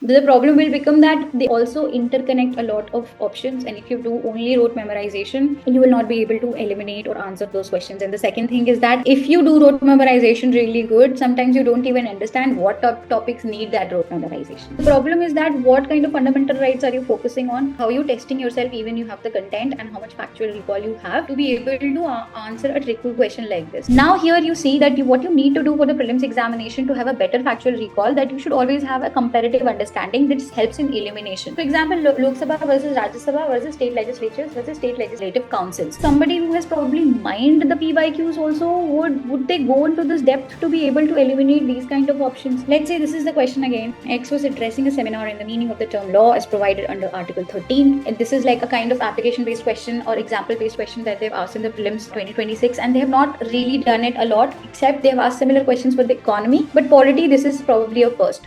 The problem will become that they also interconnect a lot of options, and if you do only rote memorization, you will not be able to eliminate or answer those questions. And the second thing is that if you do rote memorization really good, sometimes you don't even understand what topics need that rote memorization. The problem is that what kind of fundamental rights are you focusing on, how you testing yourself even you have the content, and how much factual recall you have to be able to answer a tricky question like this. Now here you see that what you need to do for the prelims examination to have a better factual recall, that you should always have a comparative understanding that helps in elimination. For example, Lok Sabha versus Rajya Sabha versus state legislatures versus state legislative councils. Somebody who has probably mined the PYQs also, would they go into this depth to be able to eliminate these kind of options? Let's say this is the question again. X was addressing a seminar in the meaning of the term law as provided under Article 13. And this is like a kind of application based question or example based question that they've asked in the prelims 2026, and they have not really done it a lot, except they've asked similar questions for the economy. But polity, this is probably a first.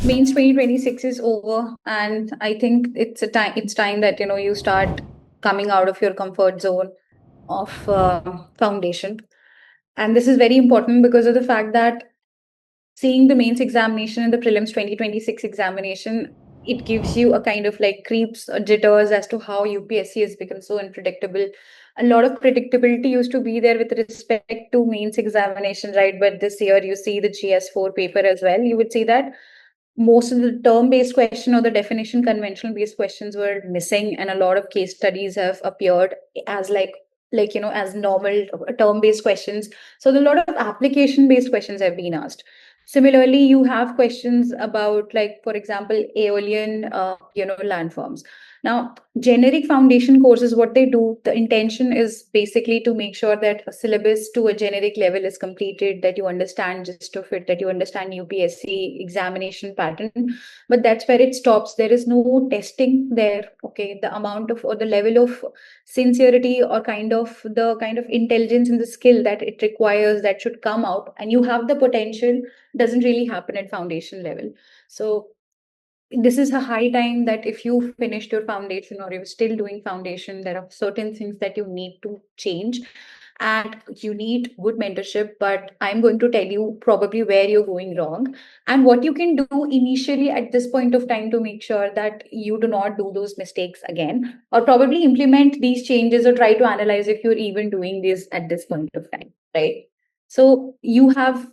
Mains 2026 is over, and I think it's time that you start coming out of your comfort zone of foundation. And this is very important because of the fact that seeing the mains examination and the prelims 2026 examination, it gives you a kind of like creeps or jitters as to how UPSC has become so unpredictable. A lot of predictability used to be there with respect to mains examination, right? But this year you see the GS4 paper as well. You would see that most of the term-based question or the definition conventional-based questions were missing, and a lot of case studies have appeared as as normal term-based questions. So a lot of application-based questions have been asked. Similarly, you have questions about, like, for example, aeolian, landforms. Now, generic foundation courses, what they do, the intention is basically to make sure that a syllabus to a generic level is completed, that you understand gist of it, that you understand UPSC examination pattern. But that's where it stops. There is no testing there. Okay, the amount of or the level of sincerity or the kind of intelligence and the skill that it requires that should come out, and you have the potential, doesn't really happen at foundation level. So this is a high time that if you finished your foundation or you're still doing foundation, there are certain things that you need to change, and you need good mentorship. But I'm going to tell you probably where you're going wrong and what you can do initially at this point of time to make sure that you do not do those mistakes again, or probably implement these changes or try to analyze if you're even doing this at this point of time, right? So you have,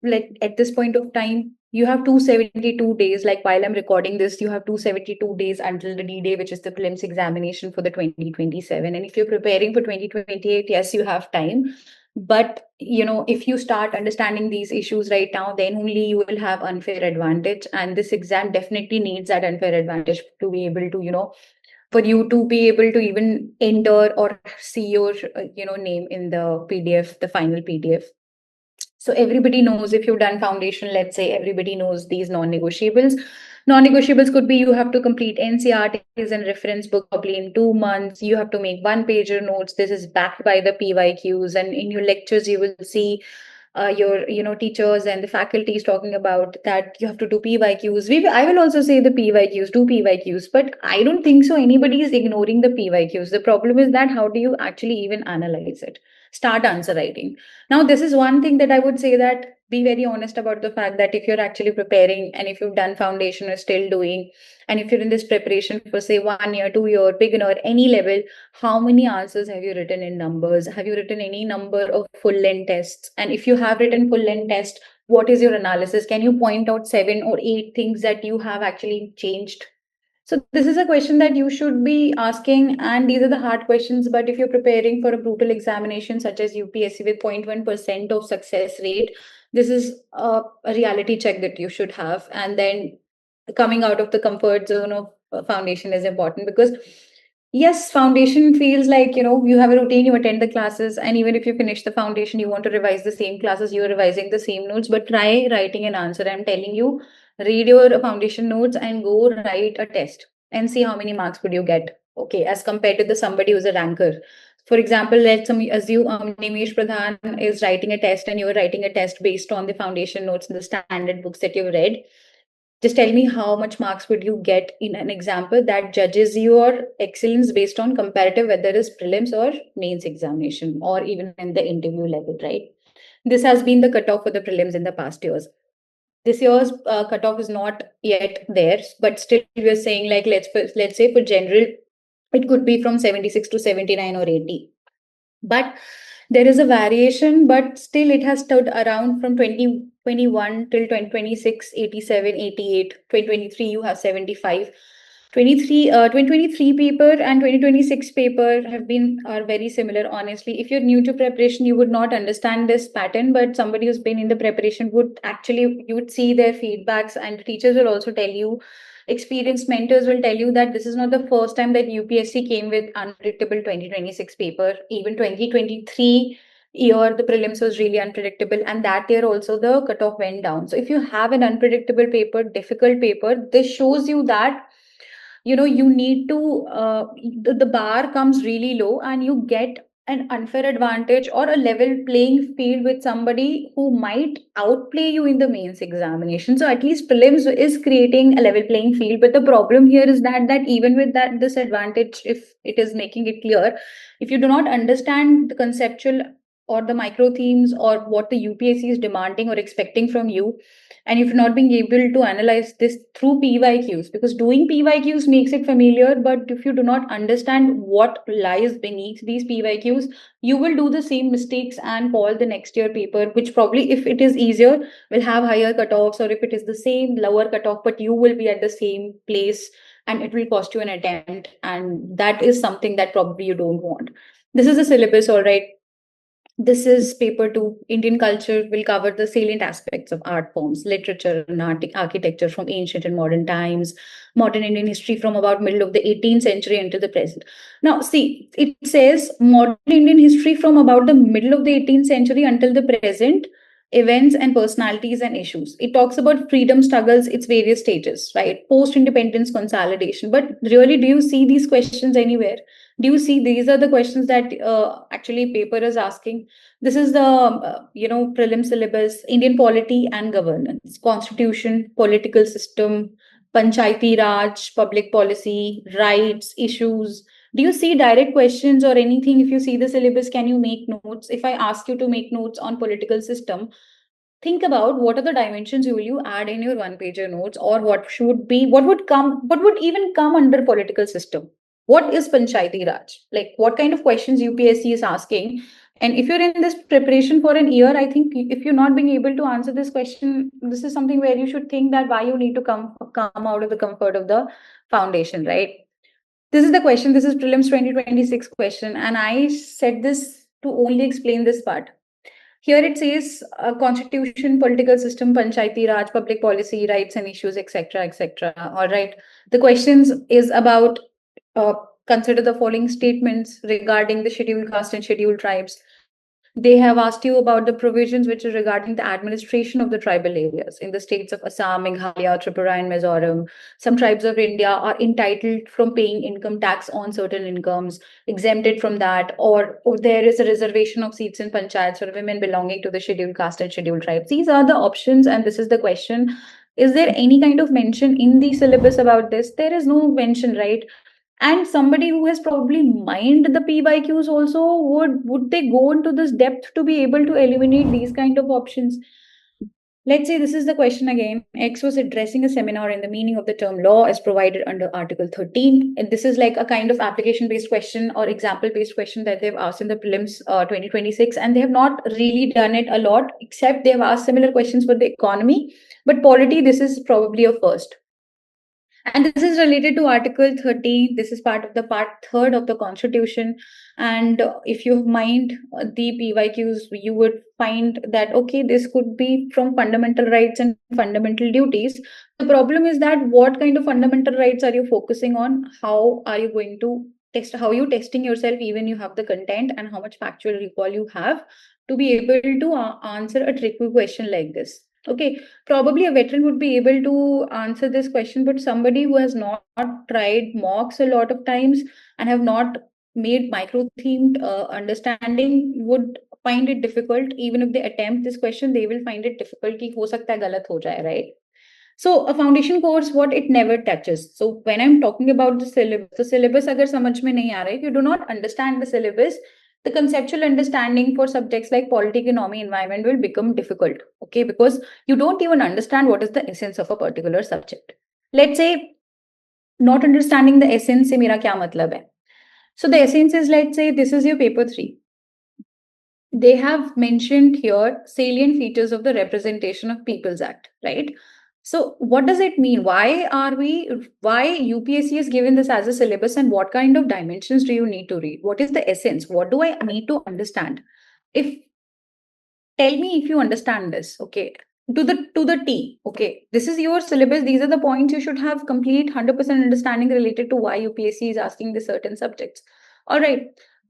like, at this point of time, you have 272 days. Like, while I'm recording this, you have 272 days until the D-Day, which is the prelims examination for the 2027. And if you're preparing for 2028, yes, you have time. But, if you start understanding these issues right now, then only you will have unfair advantage. And this exam definitely needs that unfair advantage to be able to, for you to be able to even enter or see your, name in the PDF, the final PDF. So everybody knows, if you've done foundation, let's say, everybody knows these non-negotiables. Non-negotiables could be, you have to complete NCERTs and reference book probably in 2 months. You have to make one-pager notes. This is backed by the PYQs, and in your lectures you will see your teachers and the faculty is talking about that you have to do PYQs. I will also say the PYQs, do PYQs, but I don't think so anybody is ignoring the PYQs. The problem is that how do you actually even analyze it? Start answer writing. Now, this is one thing that I would say, that be very honest about the fact that if you're actually preparing and if you've done foundation or still doing, and if you're in this preparation for say 1 year, 2 year, beginner, any level, how many answers have you written in numbers? Have you written any number of full length tests? And if you have written full length test, what is your analysis? Can you point out 7 or 8 things that you have actually changed? So this is a question that you should be asking, and these are the hard questions. But if you're preparing for a brutal examination such as UPSC with 0.1% of success rate, this is a reality check that you should have. And then coming out of the comfort zone of foundation is important, because yes, foundation feels like, you have a routine, you attend the classes, and even if you finish the foundation, you want to revise the same classes, you're revising the same notes. But try writing an answer. I'm telling you, read your foundation notes and go write a test and see how many marks would you get, okay, as compared to the somebody who's a ranker. For example, let's assume Nimesh Pradhan is writing a test and you're writing a test based on the foundation notes and the standard books that you've read. Just tell me how much marks would you get in an example that judges your excellence based on comparative, whether it's prelims or mains examination or even in the interview level, right? This has been the cutoff for the prelims in the past years. This year's cutoff is not yet there, but still we are saying, like, let's say for general, it could be from 76 to 79 or 80. But there is a variation, but still it has stood around from 2021 till 2026, 87, 88, 2023, you have 75. 2023 paper and 2026 paper are very similar. Honestly, if you're new to preparation, you would not understand this pattern, but somebody who's been in the preparation would actually, you would see their feedbacks, and teachers will also tell you, experienced mentors will tell you that this is not the first time that UPSC came with unpredictable 2026 paper. Even 2023 year, the prelims was really unpredictable, and that year also the cutoff went down. So if you have an unpredictable paper, difficult paper, this shows you that you need to the bar comes really low, and you get an unfair advantage or a level playing field with somebody who might outplay you in the mains examination. So at least prelims is creating a level playing field, but the problem here is that even with that disadvantage, if it is making it clear, if you do not understand the conceptual or the micro themes or what the UPSC is demanding or expecting from you, and if you're not being able to analyze this through PYQs, because doing PYQs makes it familiar, but if you do not understand what lies beneath these PYQs, you will do the same mistakes and call the next year paper, which probably, if it is easier, will have higher cutoffs, or if it is the same, lower cutoff, but you will be at the same place and it will cost you an attempt. And that is something that probably you don't want. This is the syllabus, all right. This is paper two. Indian culture will cover the salient aspects of art forms, literature, and architecture from ancient and modern times, modern Indian history from about middle of the 18th century until the present. Now, see, it says modern Indian history from about the middle of the 18th century until the present, events and personalities and issues. It talks about freedom struggles, its various stages, right? Post-independence consolidation. But really, do you see these questions anywhere? Do you see these are the questions that actually paper is asking? This is the prelim syllabus: Indian polity and governance, constitution, political system, panchayati raj, public policy, rights, issues. Do you see direct questions or anything? If you see the syllabus, can you make notes? If I ask you to make notes on political system, think about what are the dimensions will you add in your one pager notes, or what would even come under political system. What is panchayati raj? Like, what kind of questions UPSC is asking? And if you're in this preparation for an year, I think if you're not being able to answer this question, this is something where you should think that why you need to come out of the comfort of the foundation, right? This is the question. This is prelims 2026 question, and I said this to only explain this part. Here it says constitution, political system, panchayati raj, public policy, rights and issues, etc., etc. All right. The questions is about uh, consider the following statements regarding the scheduled caste and scheduled tribes. They have asked you about the provisions which are regarding the administration of the tribal areas in the states of Assam, Meghalaya, Tripura, and Mizoram. Some tribes of India are entitled from paying income tax on certain incomes, exempted from that, or there is a reservation of seats in panchayats for women belonging to the scheduled caste and scheduled tribes. These are the options, and this is the question. Is there any kind of mention in the syllabus about this? There is no mention, right? And somebody who has probably mined the PYQs also, would they go into this depth to be able to eliminate these kind of options? Let's say this is the question again. X was addressing a seminar in the meaning of the term law as provided under Article 13. And this is like a kind of application based question or example based question that they've asked in the prelims 2026. And they have not really done it a lot, except they have asked similar questions for the economy. But polity, this is probably a first. And this is related to Article 30. This is part of the part third of the Constitution. And if you mind the PYQs, you would find that, okay, this could be from fundamental rights and fundamental duties. The problem is that what kind of fundamental rights are you focusing on? How are you going to test? How are you testing yourself, even you have the content, and how much factual recall you have to be able to answer a tricky question like this? Okay, probably a veteran would be able to answer this question, but somebody who has not tried mocks a lot of times and have not made micro themed understanding would find it difficult. Even if they attempt this question, they will find it difficult. Ki ho sakta hai galat ho jaye, right? So a foundation course, what it never touches. So when I'm talking about the syllabus agar samajh mein nahi aa raha, if you do not understand the syllabus, the conceptual understanding for subjects like polity, economy, environment will become difficult, okay, because you don't even understand what is the essence of a particular subject. Let's say not understanding the essence से मेरा क्या मतलब है. So the essence is, let's say this is your paper 3. They have mentioned here salient features of the Representation of Peoples Act, right? So what does it mean? Why UPSC has given this as a syllabus, and what kind of dimensions do you need to read? What is the essence? What do I need to understand? If Tell me if you understand this, okay? To the T, okay? This is your syllabus. These are the points you should have complete 100% understanding related to why UPSC is asking the certain subjects. All right.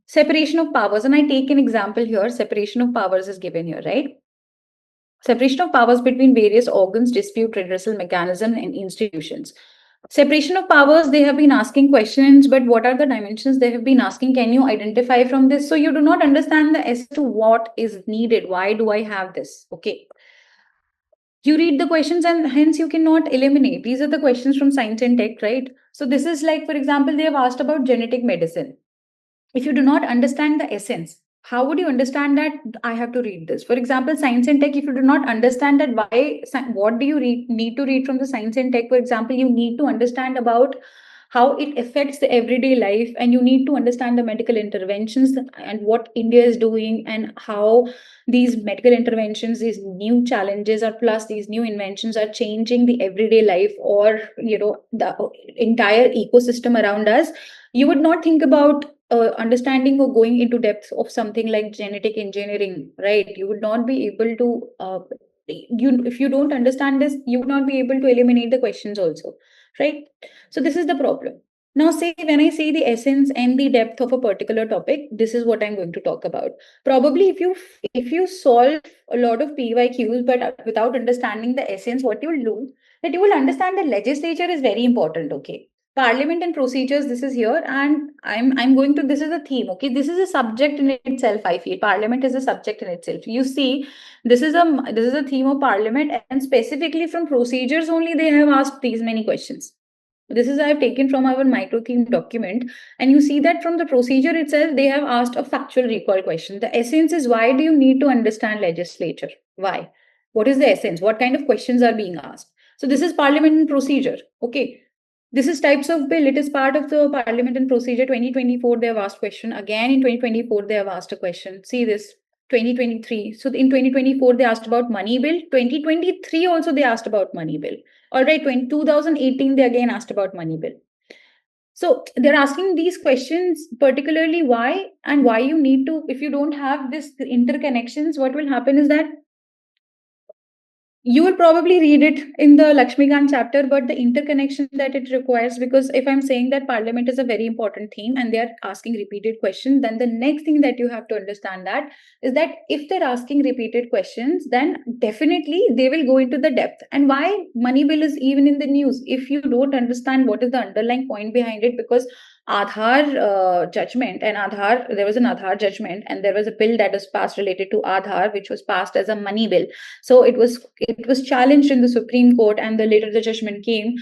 Separation of powers, and I take an example here. Separation of powers is given here, right? Separation of powers between various organs, dispute redressal mechanism, and institutions. Separation of powers, they have been asking questions, but what are the dimensions they have been asking? Can you identify from this? So you do not understand the as to what is needed. Why do I have this? Okay. You read the questions and hence you cannot eliminate. These are the questions from science and tech, right? So this is like, for example, they have asked about genetic medicine. If you do not understand the essence, how would you understand that I have to read this? For example, science and tech, if you do not understand that what do you need to read from the science and tech? For example, you need to understand about how it affects the everyday life, and you need to understand the medical interventions and what India is doing, and how these medical interventions, these new challenges, or plus these new inventions are changing the everyday life, or the entire ecosystem around us. You would not think about understanding or going into depth of something like genetic engineering, right? You would not be able to if you don't understand this, you would not be able to eliminate the questions also, right? So this is the problem. Now, say when I say the essence and the depth of a particular topic, this is what I'm going to talk about. Probably if you solve a lot of PYQs but without understanding the essence, what you will do, that you will understand that legislature is very important, okay? Parliament and procedures, this is here, and I'm going to, this is a theme, okay? This is a subject in itself. I feel parliament is a subject in itself. You see, this is a theme of parliament, and specifically from procedures only they have asked these many questions. This is I have taken from our microtheme document, and you see that from the procedure itself they have asked a factual recall question. The essence is, why do you need to understand legislature? Why? What is the essence? What kind of questions are being asked? So this is parliament and procedure, okay? This is types of bill. It is part of the Parliament and Procedure 2024. They have asked question. Again in 2024, they have asked a question. See this, 2023. So in 2024, they asked about money bill. 2023 also they asked about money bill. All right, 2018, they again asked about money bill. So they're asking these questions, particularly why, and why you need to, if you don't have this interconnections, what will happen is that you will probably read it in the Lakshmikant chapter, but the interconnection that it requires, because if I'm saying that parliament is a very important theme and they are asking repeated questions, then the next thing that you have to understand that is that if they're asking repeated questions, then definitely they will go into the depth. And why money bill is even in the news, if you don't understand what is the underlying point behind it, because Aadhaar judgment and Aadhaar, there was an Aadhaar judgment, and there was a bill that was passed related to Aadhaar, which was passed as a money bill. So it was challenged in the Supreme Court, and later the judgment came,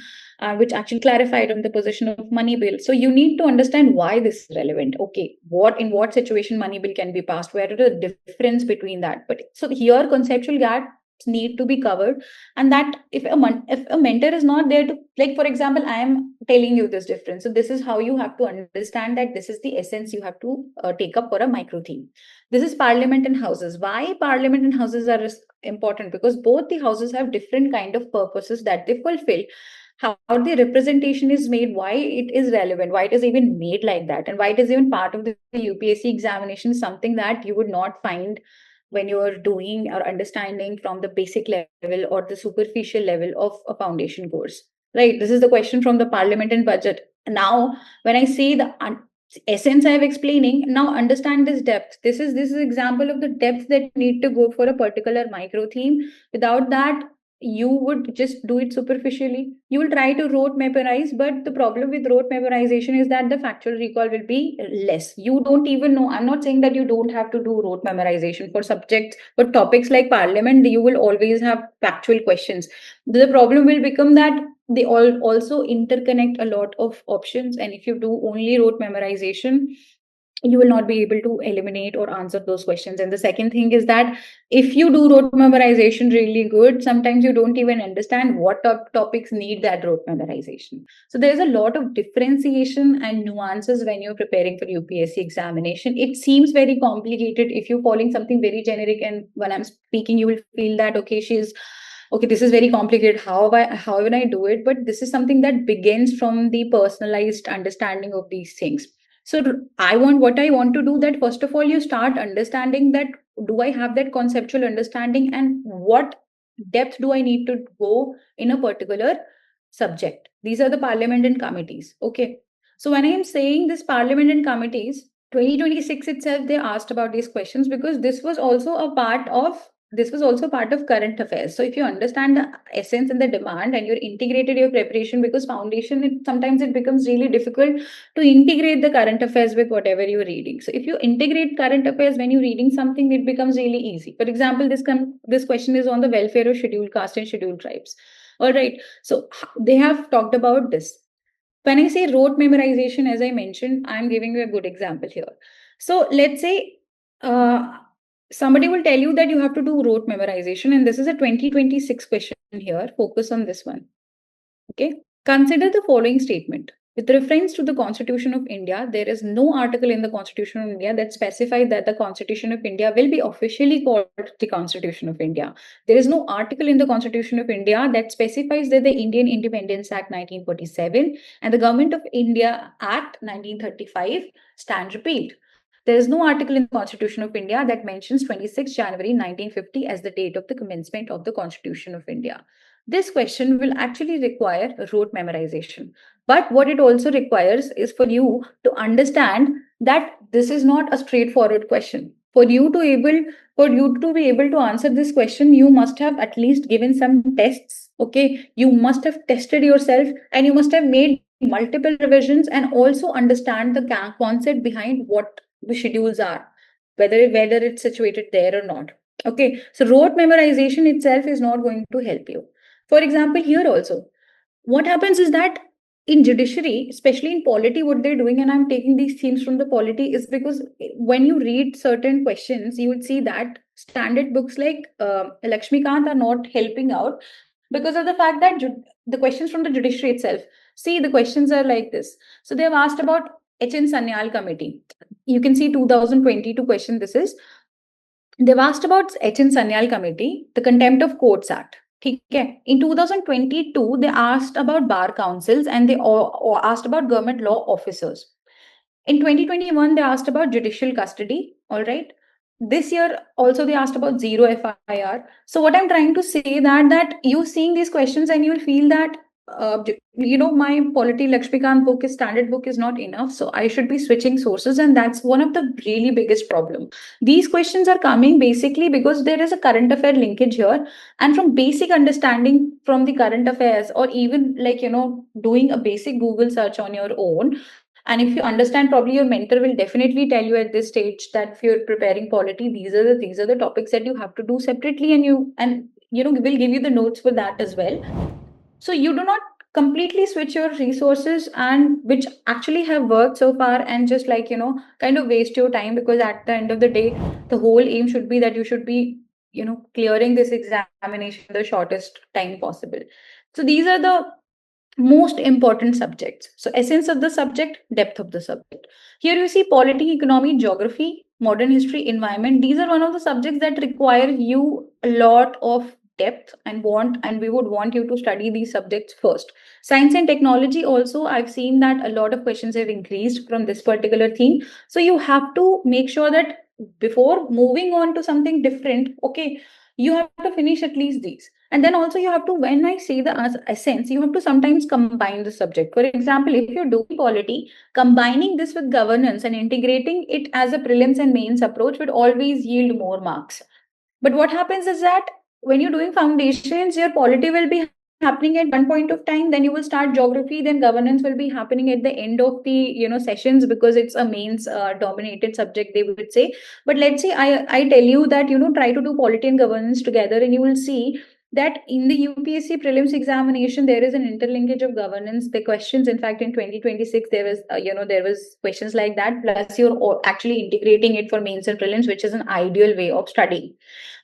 which actually clarified on the position of money bill. So you need to understand why this is relevant. Okay, in what situation money bill can be passed? Where is the difference between that? But so here conceptual gaps need to be covered, and that if a mentor is not there to, like, for example, I am telling you this difference. So this is how you have to understand that this is the essence you have to take up for a micro theme. This is parliament and houses. Why parliament and houses are important? Because both the houses have different kind of purposes that they fulfill. How the representation is made, why it is relevant, why it is even made like that, and why it is even part of the UPSC examination, something that you would not find when you are doing or understanding from the basic level or the superficial level of a foundation course, right? This is the question from the parliament and budget. Now when I say the essence I have explaining, now understand this depth. This is example of the depth that need to go for a particular micro theme. Without that, you would just do it superficially. You will try to rote memorize, but the problem with rote memorization is that the factual recall will be less. You don't even know. I'm not saying that you don't have to do rote memorization for subjects, but topics like parliament, you will always have factual questions. The problem will become that they all also interconnect a lot of options, and if you do only rote memorization, you will not be able to eliminate or answer those questions. And the second thing is that if you do rote memorization really good, sometimes you don't even understand what topics need that rote memorization. So there's a lot of differentiation and nuances when you're preparing for UPSC examination. It seems very complicated if you're following something very generic, and when I'm speaking, you will feel that okay, this is very complicated. How will I do it? But this is something that begins from the personalized understanding of these things. So what I want to do, that first of all you start understanding that do I have that conceptual understanding, and what depth do I need to go in a particular subject. These are the parliament and committees. Okay. So when I am saying this parliament and committees, 2026 itself, they asked about these questions because this was also part of current affairs. So if you understand the essence and the demand, and you're integrated your preparation, because foundation, sometimes it becomes really difficult to integrate the current affairs with whatever you're reading. So if you integrate current affairs when you're reading something, it becomes really easy. For example, this question is on the welfare of scheduled caste and scheduled tribes. All right. So they have talked about this. When I say rote memorization, as I mentioned, I'm giving you a good example here. So let's say uh, somebody will tell you that you have to do rote memorization, and this is a 2026 question here. Focus on this one. Okay. Consider the following statement. With reference to the Constitution of India, there is no article in the Constitution of India that specifies that the Constitution of India will be officially called the Constitution of India. There is no article in the Constitution of India that specifies that the Indian Independence Act 1947 and the Government of India Act 1935 stand repealed. There is no article in the Constitution of India that mentions 26 January 1950 as the date of the commencement of the Constitution of India. This question will actually require rote memorization. But what it also requires is for you to understand that this is not a straightforward question. For you to be able to answer this question, you must have at least given some tests. Okay, you must have tested yourself, and you must have made multiple revisions, and also understand the concept behind what the schedules are, whether it's situated there or not. Okay, so rote memorization itself is not going to help you. For example, here also, what happens is that in judiciary, especially in polity, what they're doing, and I'm taking these themes from the polity, is because when you read certain questions, you would see that standard books like Lakshmikant are not helping out because of the fact that the questions from the judiciary itself. See, the questions are like this. So they have asked about HN Sanyal committee. You can see 2022 question. This is, they've asked about HN Sanyal committee, the Contempt of Courts Act. Okay. In 2022, they asked about bar councils, and they asked about government law officers. In 2021, they asked about judicial custody. All right. This year also they asked about zero FIR. So what I'm trying to say that you seeing these questions and you'll feel that my polity Lakshmikant book is standard book is not enough, so I should be switching sources, and that's one of the really biggest problem. These questions are coming basically because there is a current affair linkage here, and from basic understanding from the current affairs, or even doing a basic Google search on your own. And if you understand, probably your mentor will definitely tell you at this stage that if you're preparing polity, these are the topics that you have to do separately, and will give you the notes for that as well. So you do not completely switch your resources, and which actually have worked so far, and just kind of waste your time, because at the end of the day, the whole aim should be that you should be clearing this examination in the shortest time possible. So these are the most important subjects. So essence of the subject, depth of the subject. Here you see polity, economy, geography, modern history, environment. These are one of the subjects that require you a lot of depth, and we would want you to study these subjects first. Science and technology also, I've seen that a lot of questions have increased from this particular theme. So you have to make sure that before moving on to something different, okay, you have to finish at least these. And then also you have to, when I say the essence, you have to sometimes combine the subject. For example, if you're doing polity, combining this with governance and integrating it as a prelims and mains approach would always yield more marks. But what happens is that when you're doing foundations, your polity will be happening at one point of time, then you will start geography, then governance will be happening at the end of the sessions, because it's a mains dominated subject, they would say. But let's say I tell you that try to do polity and governance together, and you will see that in the UPSC prelims examination, there is an interlinkage of governance. The questions, in fact, in 2026, there was, there was questions like that. Plus, you're actually integrating it for mains and prelims, which is an ideal way of studying.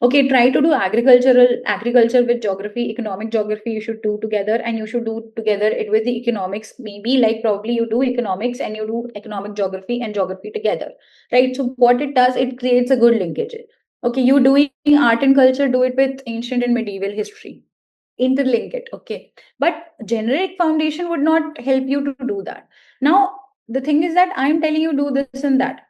Okay, try to do agriculture with geography, economic geography. You should do together, and you should do together it with the economics. Maybe like probably you do economics and you do economic geography and geography together, right? So what it does, it creates a good linkage. Okay, you doing art and culture, do it with ancient and medieval history. Interlink it, okay. But generic foundation would not help you to do that. Now, the thing is that I'm telling you do this and that.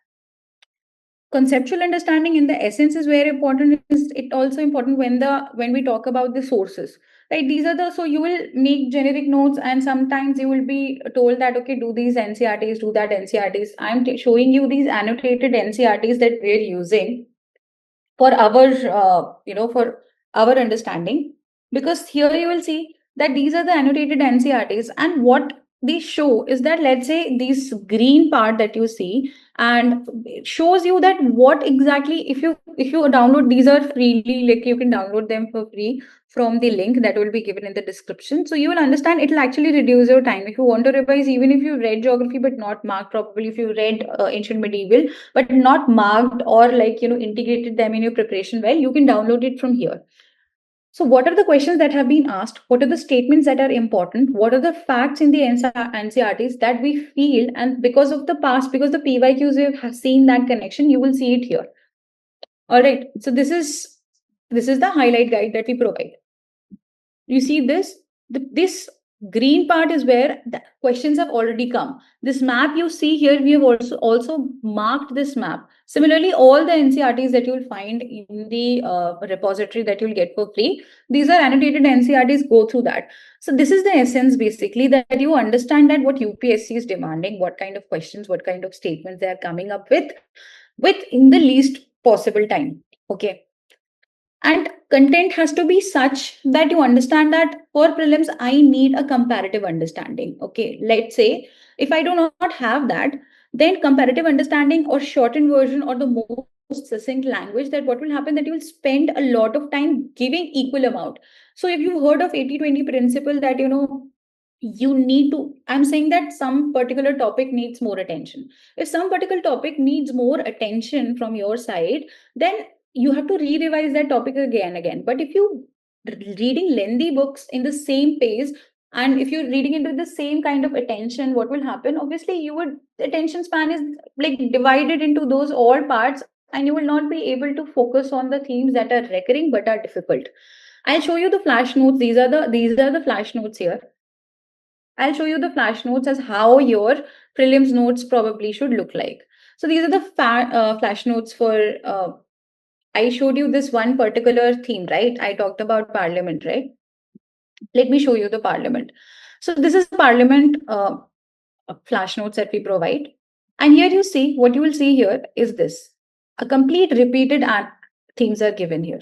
Conceptual understanding in the essence is very important. Is it also important when we talk about the sources, right? These are the, so you will make generic notes and sometimes you will be told that okay, do these NCERTs, do that NCERTs. I'm showing you these annotated NCERTs that we're using for our for our understanding, because here you will see that these are the annotated NCERTs, and what they show is that, let's say, this green part that you see, and it shows you that what exactly, if you download, these are freely, like you can download them for free from the link that will be given in the description. So you will understand, it will actually reduce your time if you want to revise. Even if you read geography but not marked, probably if you read ancient medieval but not marked or like integrated them in your preparation, well, you can download it from here. So what are the questions that have been asked? What are the statements that are important? What are the facts in the NCERTs that we feel, and because of the past, because the PYQs, you have seen that connection, you will see it here. All right, so this is the highlight guide that we provide. You see this? This green part is where the questions have already come. This map you see here, we have also marked this map. Similarly, all the NCERTs that you'll find in the repository that you'll get for free, these are annotated NCERTs, go through that. So this is the essence, basically, that you understand that what UPSC is demanding, what kind of questions, what kind of statements they are coming up with in the least possible time. Okay. And content has to be such that you understand that for prelims, I need a comparative understanding. Okay, let's say if I do not have that, then comparative understanding or shortened version or the most succinct language, that what will happen, that you will spend a lot of time giving equal amount. So if you've heard of 80-20 principle, that you need to, I'm saying that some particular topic needs more attention. If some particular topic needs more attention from your side, then you have to re-revise that topic again and again. But if you reading lengthy books in the same pace, and if you're reading into the same kind of attention, what will happen, obviously you would, the attention span is like divided into those all parts, and you will not be able to focus on the themes that are recurring but are difficult. I'll show you the flash notes. These are the flash notes here. I'll show you the flash notes as how your prelims notes probably should look like. So these are the flash notes for I showed you this one particular theme, right? I talked about parliament, right? Let me show you the parliament. So this is parliament flash notes that we provide. And here you see, what you will see here is this. A complete repeated themes are given here.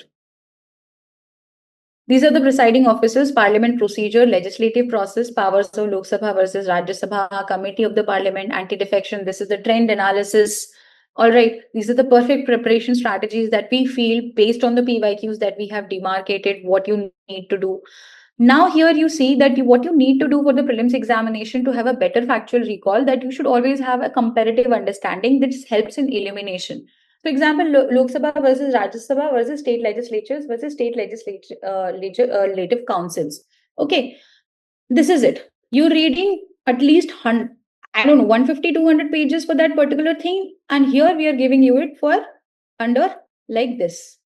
These are the presiding officers, parliament procedure, legislative process, powers of Lok Sabha versus Rajya Sabha, committee of the parliament, anti-defection. This is the trend analysis. All right, these are the perfect preparation strategies that we feel based on the PYQs that we have demarcated what you need to do. Now here you see that what you need to do for the prelims examination to have a better factual recall, that you should always have a comparative understanding that helps in elimination. For example, Lok Sabha versus Rajya Sabha versus state legislatures versus state legislative councils. Okay, this is it. You're reading at least 100, I don't know, 150, 200 pages for that particular thing. And here we are giving you it for under like this.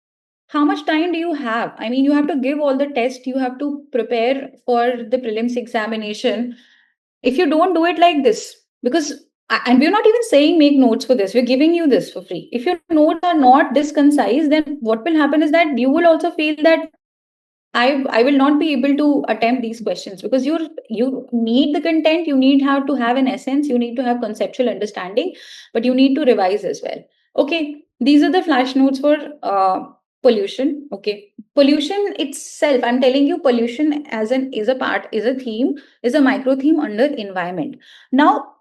How much time do you have? I mean, you have to give all the tests, you have to prepare for the prelims examination. If you don't do it like this, because, and we're not even saying make notes for this, we're giving you this for free. If your notes are not this concise, then what will happen is that you will also feel that I will not be able to attempt these questions, because you need the content, you need how to have an essence, you need to have conceptual understanding, but you need to revise as well. Okay, these are the flash notes for pollution. Okay, pollution itself, I'm telling you, pollution as an is a part, is a theme, is a micro theme under environment. Now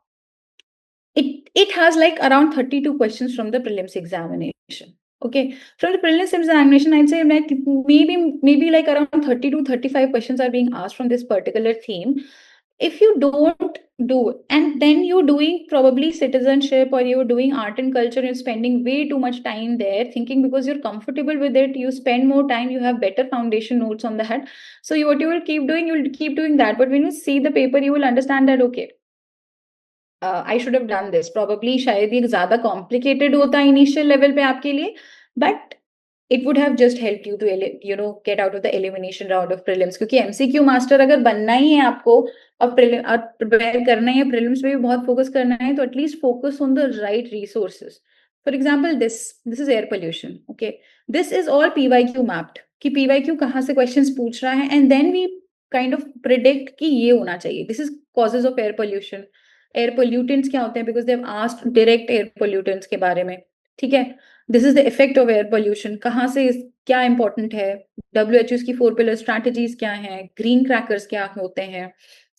it has like around 32 questions from the prelims examination. Okay, from the prelims examination, I'd say that maybe like around 30 to 35 questions are being asked from this particular theme. If you don't do it, and then you're doing probably citizenship or you're doing art and culture, you're spending way too much time there thinking because you're comfortable with it, you spend more time, you have better foundation notes on that. So what you will keep doing, you'll keep doing that. But when you see the paper, you will understand that, okay, I should have done this, probably शायद ये ज्यादा complicated होता है initial level पे आपके लिए, but it would have just help you to get out of the elimination round of prelims, क्योंकि MCQ master अगर बनना ही है आपको और प्रिपेयर करना है, प्रीलिम्स पे भी बहुत फोकस करना है, तो at least focus on the right resources. For example this is air pollution. Okay, this is all PYQ mapped कि पीवाईक्यू कहाँ से क्वेश्चंस पूछ रहा है, and then we kind of predict कि ये होना चाहिए. This is causes of air pollution. Air pollutants क्या होते हैं, because they have asked direct air pollutants के बारे में. ठीक है, this is the effect of air pollution, कहाँ से क्या इंपॉर्टेंट है, डब्ल्यूएचओ की 4 पिलर स्ट्रैटेजीज क्या है, ग्रीन क्रैकर्स क्या होते हैं.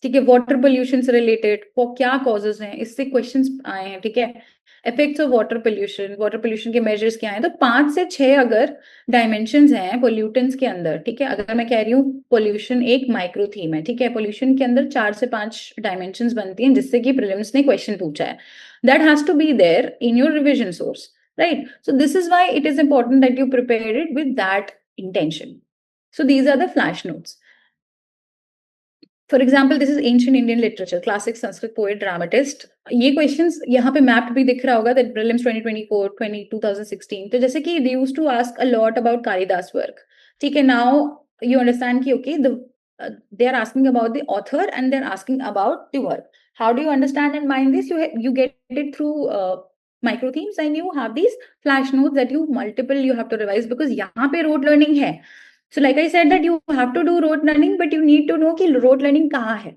ठीक है, वाटर पोल्यूशन से रिलेटेड वो क्या कॉजेज हैं, इससे क्वेश्चंस आए हैं. ठीक है, इफेक्ट्स ऑफ वाटर पोल्यूशन के मेजर्स क्या हैं. तो 5 से 6 अगर डायमेंशंस हैं पोल्यूटेंट्स के अंदर. ठीक है, अगर मैं कह रही हूँ पोल्यूशन एक माइक्रो थीम है. ठीक है, पोल्यूशन के अंदर 4 से 5 डायमेंशंस बनती हैं जिससे कि प्रीलिम्स ने क्वेश्चन पूछा है. That has to be there in your revision source, right? So this is why it is important that you prepare it with that intention. So these are the flash notes. For example this is ancient Indian literature, classic Sanskrit poet dramatist. ये questions यहाँ पे mapped भी दिख रहा होगा that prelims 2024 2016. तो जैसे कि they used to ask a lot about Kalidas work. ठीक है, नाउ यू अंडरस्टैंड कि okay they are asking about the author and they're asking about the work. How do you understand and mind this? You get it through micro themes, and you have these flash notes that you have to revise, because यहाँ पे rote learning है. So like I said that you have to do rote learning, but you need to know कि rote learning कहाँ है.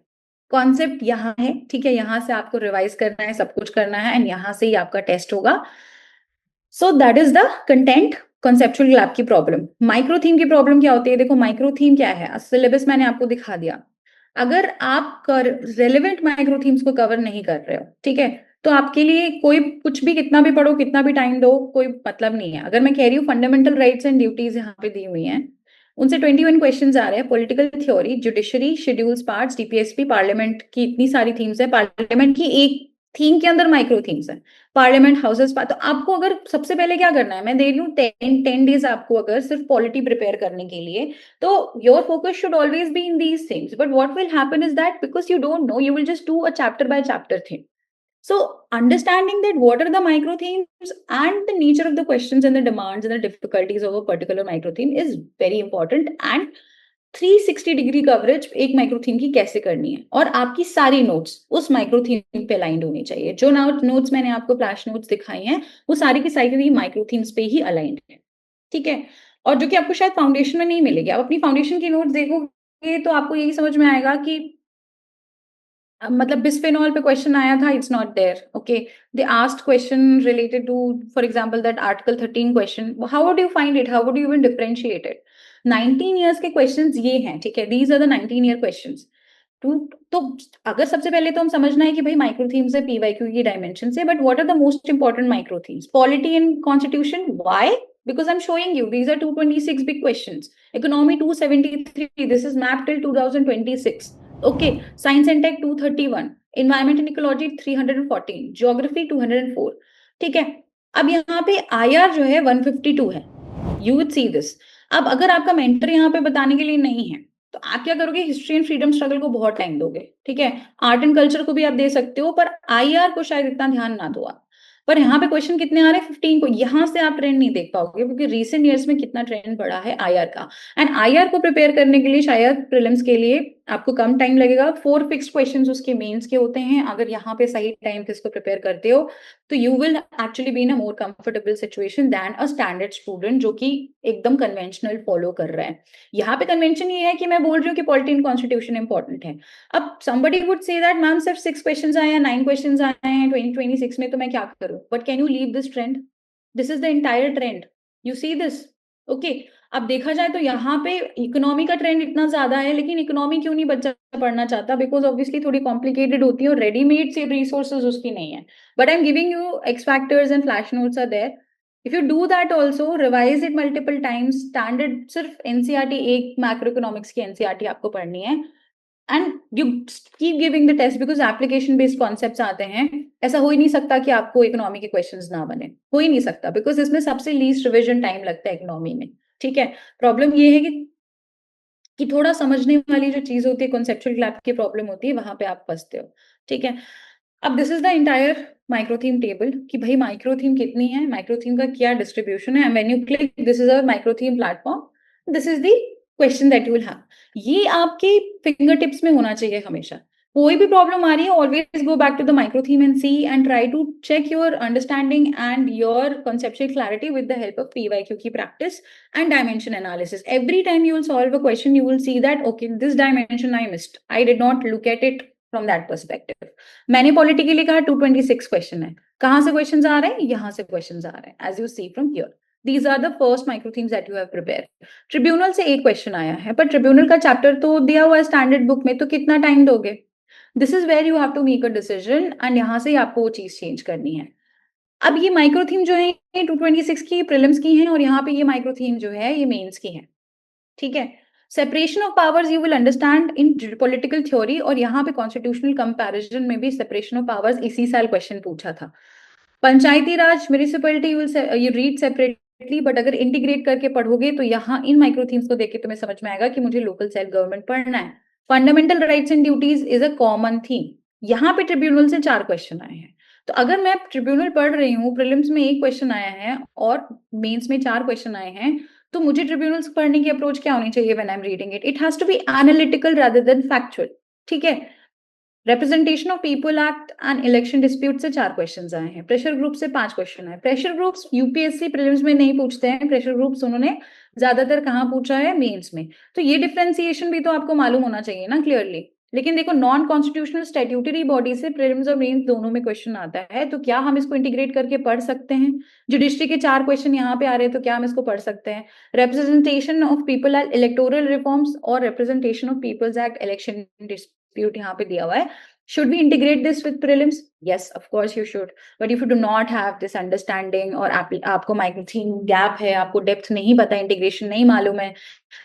Concept यहाँ है. ठीक है, यहाँ से आपको रिवाइज करना है, सब कुछ करना है, एंड यहाँ से ही आपका टेस्ट होगा. So that is the content conceptual lab की प्रॉब्लम. माइक्रो थीम की प्रॉब्लम क्या होती है? देखो, माइक्रो थीम क्या है, सिलेबस मैंने आपको दिखा दिया. अगर आप रेलिवेंट माइक्रो थीम्स को कवर नहीं कर रहे हो, ठीक है, तो आपके लिए कोई कुछ भी कितना भी पढ़ो, कितना भी टाइम दो, कोई मतलब नहीं है. अगर मैं कह रही हूँ फंडामेंटल राइट्स एंड ड्यूटीज यहाँ पे दी हुई हैं, उनसे 21 क्वेश्चंस आ रहे हैं. Political theory, judiciary, schedules, parts, DPSP, parliament की इतनी सारी थीम्स है. पार्लियामेंट की एक थीम के अंदर माइक्रो थीम्स है. Parliament houses. तो आपको अगर सबसे पहले क्या करना है, मैं दे रही हूँ 10 डेज आपको अगर सिर्फ पॉलिटी प्रिपेयर करने के लिए, तो your focus should always be in these things. But what will happen is that because you don't know, you will just do a chapter by chapter thing. So understanding that what are the micro themes and the nature of the questions and the demands and the difficulties of a particular micro theme is very important. And 360 degree coverage एक micro theme की कैसे करनी है, और आपकी सारी notes उस micro theme पे अलाइंड होनी चाहिए. जो नोट्स मैंने आपको फ्लैश नोट्स दिखाई हैं, वो सारी की सारी माइक्रो थीम्स पे ही अलाइंड है. ठीक है, और जो कि आपको शायद फाउंडेशन में नहीं मिलेगी. आप अपनी फाउंडेशन की नोट्स देखोगे तो आपको यही समझ में आएगा कि मतलब बिस्फेनॉल पे क्वेश्चन आया था, it's not there. Okay, they asked question related to, for example that article 13 question. How would you find it, how would you even differentiate it? 19 years के क्वेश्चंस ये हैं. ठीक है, these are the 19 year questions. तो अगर सबसे पहले तो हम समझना है कि भाई माइक्रो थीम्स है, पीवाईक्यू की डायमेंशन है, but what are the most important micro themes? Polity and constitution. Why? Because I'm showing you these are 226 big questions. Economy 273, this is mapped till 2026. Okay, science and tech 231, environment and ecology 314, geography 204. ठीक है, अब यहाँ पे IR जो है 152 है. You would see this. अब अगर आपका मेंटर यहाँ पे बताने के लिए नहीं है, तो आप क्या करोगे? हिस्ट्री एंड फ्रीडम स्ट्रगल को बहुत टाइम दोगे. ठीक है, आर्ट एंड कल्चर को भी आप दे सकते हो, पर IR को शायद इतना ध्यान ना दो आप. पर यहाँ पे क्वेश्चन कितने आ रहे हैं? 15 को. यहाँ से आप ट्रेंड नहीं देख पाओगे, क्योंकि रिसेंट ईयर्स में कितना ट्रेंड बढ़ा है आईआर का. एंड आईआर को प्रिपेयर करने के लिए शायद प्रीलिम्स के लिए आपको कम टाइम लगेगा. 4 फिक्स्ड क्वेश्चंस उसके मेंस के होते हैं. अगर यहाँ पे सही टाइम पे इसको प्रिपेयर करते हो, तो you will actually be in a more comfortable situation then a standard student जो कि एकदम कन्वेंशनल फॉलो कर रहा है. यहाँ पे कन्वेंशन ये है कि मैं बोल रही हूँ कि पॉलिटी एंड कॉन्स्टिट्यूशन इंपॉर्टेंट है. अब somebody would say that ma'am सिर्फ 6 क्वेश्चंस आए हैं, 9 क्वेश्चंस आए हैं 2026 में, तो मैं क्या करूं? But can you leave this trend? This is the entire trend. You see this? Okay, अब देखा जाए तो यहाँ पे इकोनॉमी का ट्रेंड इतना ज्यादा है, लेकिन इकोनॉमी क्यों नहीं बच्चा पढ़ना चाहता? बिकॉज ऑब्वियसली थोड़ी कॉम्प्लिकेटेड होती है और रेडीमेड से रिसोर्सेज उसकी नहीं है. But I am giving you X factors and flash notes are there. If you do that also, revise it multiple times, standard सिर्फ एनसीईआरटी, एक मैक्रो इकोनॉमिक्स की एनसीईआरटी आपको पढ़नी है, and you keep giving the test, because application based concepts आते हैं। ऐसा हो ही नहीं सकता कि आपको इकोनॉमी के क्वेश्चंस ना बने, हो ही नहीं सकता, बिकॉज इसमें सबसे लीस्ट रिविजन टाइम लगता है इकोनॉमी में। ठीक है, प्रॉब्लम ये है कि थोड़ा समझने वाली जो चीज होती है, कॉन्सेप्चुअल क्लैप की प्रॉब्लम होती है, वहां पे आप फंसते हो। ठीक है, अब this is the entire microtheme table कि भाई माइक्रोथीम कितनी है, माइक्रोथीम का क्या डिस्ट्रीब्यूशन है, when you click this is a microtheme platform, this is the question that you will have. ये आपके फिंगर टिप्स में होना चाहिए हमेशा। कोई भी प्रॉब्लम आ रही है, always go back to the microtheme and see and try to check your understanding and your conceptual clarity with the help of PYQ की practice and dimension analysis. Every time you will solve a question, you will see that okay, this dimension I missed, I did not look at it from that perspective. मैंने polity के लिए कहा 226 question है, कहाँ से question आ रहे हैं, यहाँ से क्वेश्चन आ रहे हैं, as you see from here. These are the first micro themes that you have prepare. Tribunal से एक क्वेश्चन आया है, पर ट्रिब्यूनल का चैप्टर तो दिया हुआ है स्टैंडर्ड बुक में, तो कितना टाइम दोगे? This is where you have to make a decision, and यहाँ से आपको वो चीज चेंज करनी है। अब ये माइक्रो थीम जो है, ये 226 की प्रीलिम्स की है, और यहाँ पे ये माइक्रो थीम जो है ये मेंस की है। ठीक है, separation of powers you will understand in political theory, और यहाँ पे कॉन्स्टिट्यूशनल कंपैरिजन में भी सेपरेशन ऑफ पावर्स इसी साल क्वेश्चन पूछा था। Panchayati raj, municipality you read separately, but अगर इंटीग्रेट करके पढ़ोगे तो यहाँ इन माइक्रो थीम्स को देख के तुम्हें समझ में आएगा कि मुझे लोकल सेल्फ गवर्नमेंट पढ़ना है। Fundamental rights and duties is a common theme. यहाँ पे ट्रिब्यूनल से 4 क्वेश्चन आए हैं, तो अगर मैं ट्रिब्यूनल पढ़ रही हूँ, प्रीलिम्स में 1 क्वेश्चन आया है और मेंस में 4 क्वेश्चन आए हैं, तो मुझे ट्रिब्यूनल्स पढ़ने की अप्रोच क्या होनी चाहिए when I am reading it? It has to be analytical rather than factual. ठीक है, representation of people act and election dispute से 4 क्वेश्चन आए हैं, प्रेशर ग्रुप से 5 क्वेश्चन आए। प्रेशर ग्रुप्स यूपीएससी प्रीलिम्स में नहीं पूछते हैं, प्रेशर ग्रुप्स उन्होंने ज्यादातर कहाँ पूछा है, मेंस में। तो ये डिफरेंशिएशन भी तो आपको मालूम होना चाहिए ना क्लियरली। लेकिन देखो, नॉन कॉन्स्टिट्यूशनल स्टैट्यूटरी बॉडी से प्रीलिम्स और मेंस दोनों में क्वेश्चन आता है, तो क्या हम इसको इंटीग्रेट करके पढ़ सकते हैं? जुडिशरी के 4 क्वेश्चन यहाँ पे आ रहे हैं, तो क्या हम इसको पढ़ सकते हैं? Representation of people act electoral reforms और representation of peoples act election dispute यहाँ पे दिया हुआ है। Should we integrate this with prelims? Yes, of course you should. But if you do not have this understanding, और आपको micro theme gap है, आपको डेप्थ नहीं पता, इंटीग्रेशन नहीं मालूम है,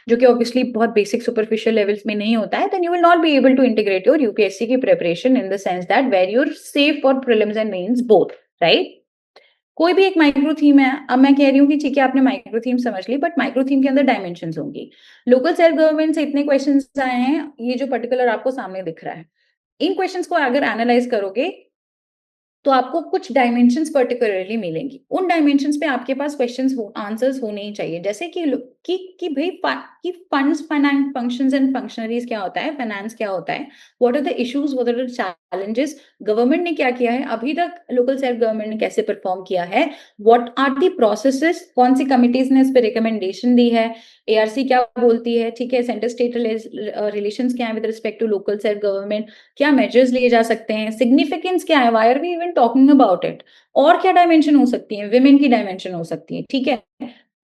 जो कि ऑब्वियसली बहुत बेसिक सुपरफिशियल लेवल्स में नहीं होता है, then you will not be able to integrate your UPSC की preparation in the sense that where you're safe for prelims and mains both, right? कोई भी एक माइक्रो थीम है, अब मैं कह रही हूँ कि ठीक है आपने माइक्रो थीम समझ ली, बट माइक्रो थीम के अंदर डायमेंशंस होंगी। लोकल सेल्फ गवर्नमेंट से इतने क्वेश्चंस आए हैं, ये जो पर्टिकुलर आपको सामने दिख रहा है, इन क्वेश्चंस को अगर एनालाइज करोगे तो आपको कुछ डायमेंशंस पर्टिकुलरली मिलेंगी। उन डायमेंशंस पे आपके पास क्वेश्चंस आंसर्स होने ही चाहिए, जैसे कि भाई कि funds, finance, functions and functionaries क्या होता है, फाइनेंस क्या होता है, what are the issues, what are the challenges, government ने क्या किया है अभी तक, लोकल सेल्फ गवर्नमेंट ने कैसे परफॉर्म किया है, व्हाट आर द प्रोसेसेस, कौन सी कमिटीज ने इस पे रिकमेंडेशन दी है, एआरसी क्या बोलती है, ठीक है, सेंटर स्टेट रिलेशंस क्या है with respect to local self government, क्या मेजर्स लिए जा सकते हैं, सिग्निफिकेंस क्या है, why are we even talking about it, और क्या डायमेंशन हो सकती है, विमेन की डायमेंशन हो सकती है। ठीक है,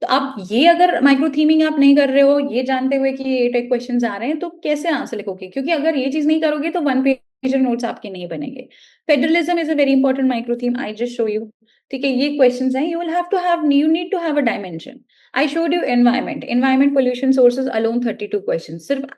तो आप ये अगर माइक्रो थीमिंग आप नहीं कर रहे हो, ये जानते हुए कि ये टेक क्वेश्चंस आ रहे हैं, तो कैसे आंसर लिखोगे? क्योंकि अगर ये चीज नहीं करोगे तो 1 पेज नोट्स आपके नहीं बनेंगे। Federalism is a very important micro theme, I just show you. ठीक है, ये क्वेश्चंस हैं, you need to have a dimension. I showed you environment pollution sources alone 32 question, सिर्फ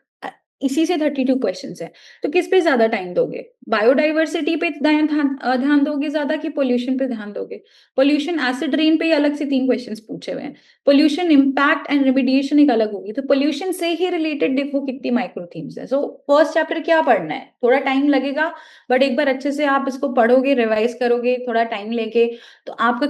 इसी से 32 क्वेश्चंस है, तो किस पे ज्यादा टाइम दोगे? बायोडाइवर्सिटी पे ध्यान दोगे ज्यादा, कि पोल्यूशन पे ध्यान दोगे? पोल्यूशन एसिड रेन पे अलग से 3 क्वेश्चंस पूछे हुए हैं, पोल्यूशन इम्पैक्ट एंड रेमिडिएशन एक अलग होगी, तो पोल्यूशन से ही रिलेटेड देखो कितनी माइक्रो थीम्स है। सो फर्स्ट चैप्टर क्या पढ़ना है, थोड़ा टाइम लगेगा, बट एक बार अच्छे से आप इसको पढ़ोगे, रिवाइज करोगे थोड़ा टाइम लेके, तो आपका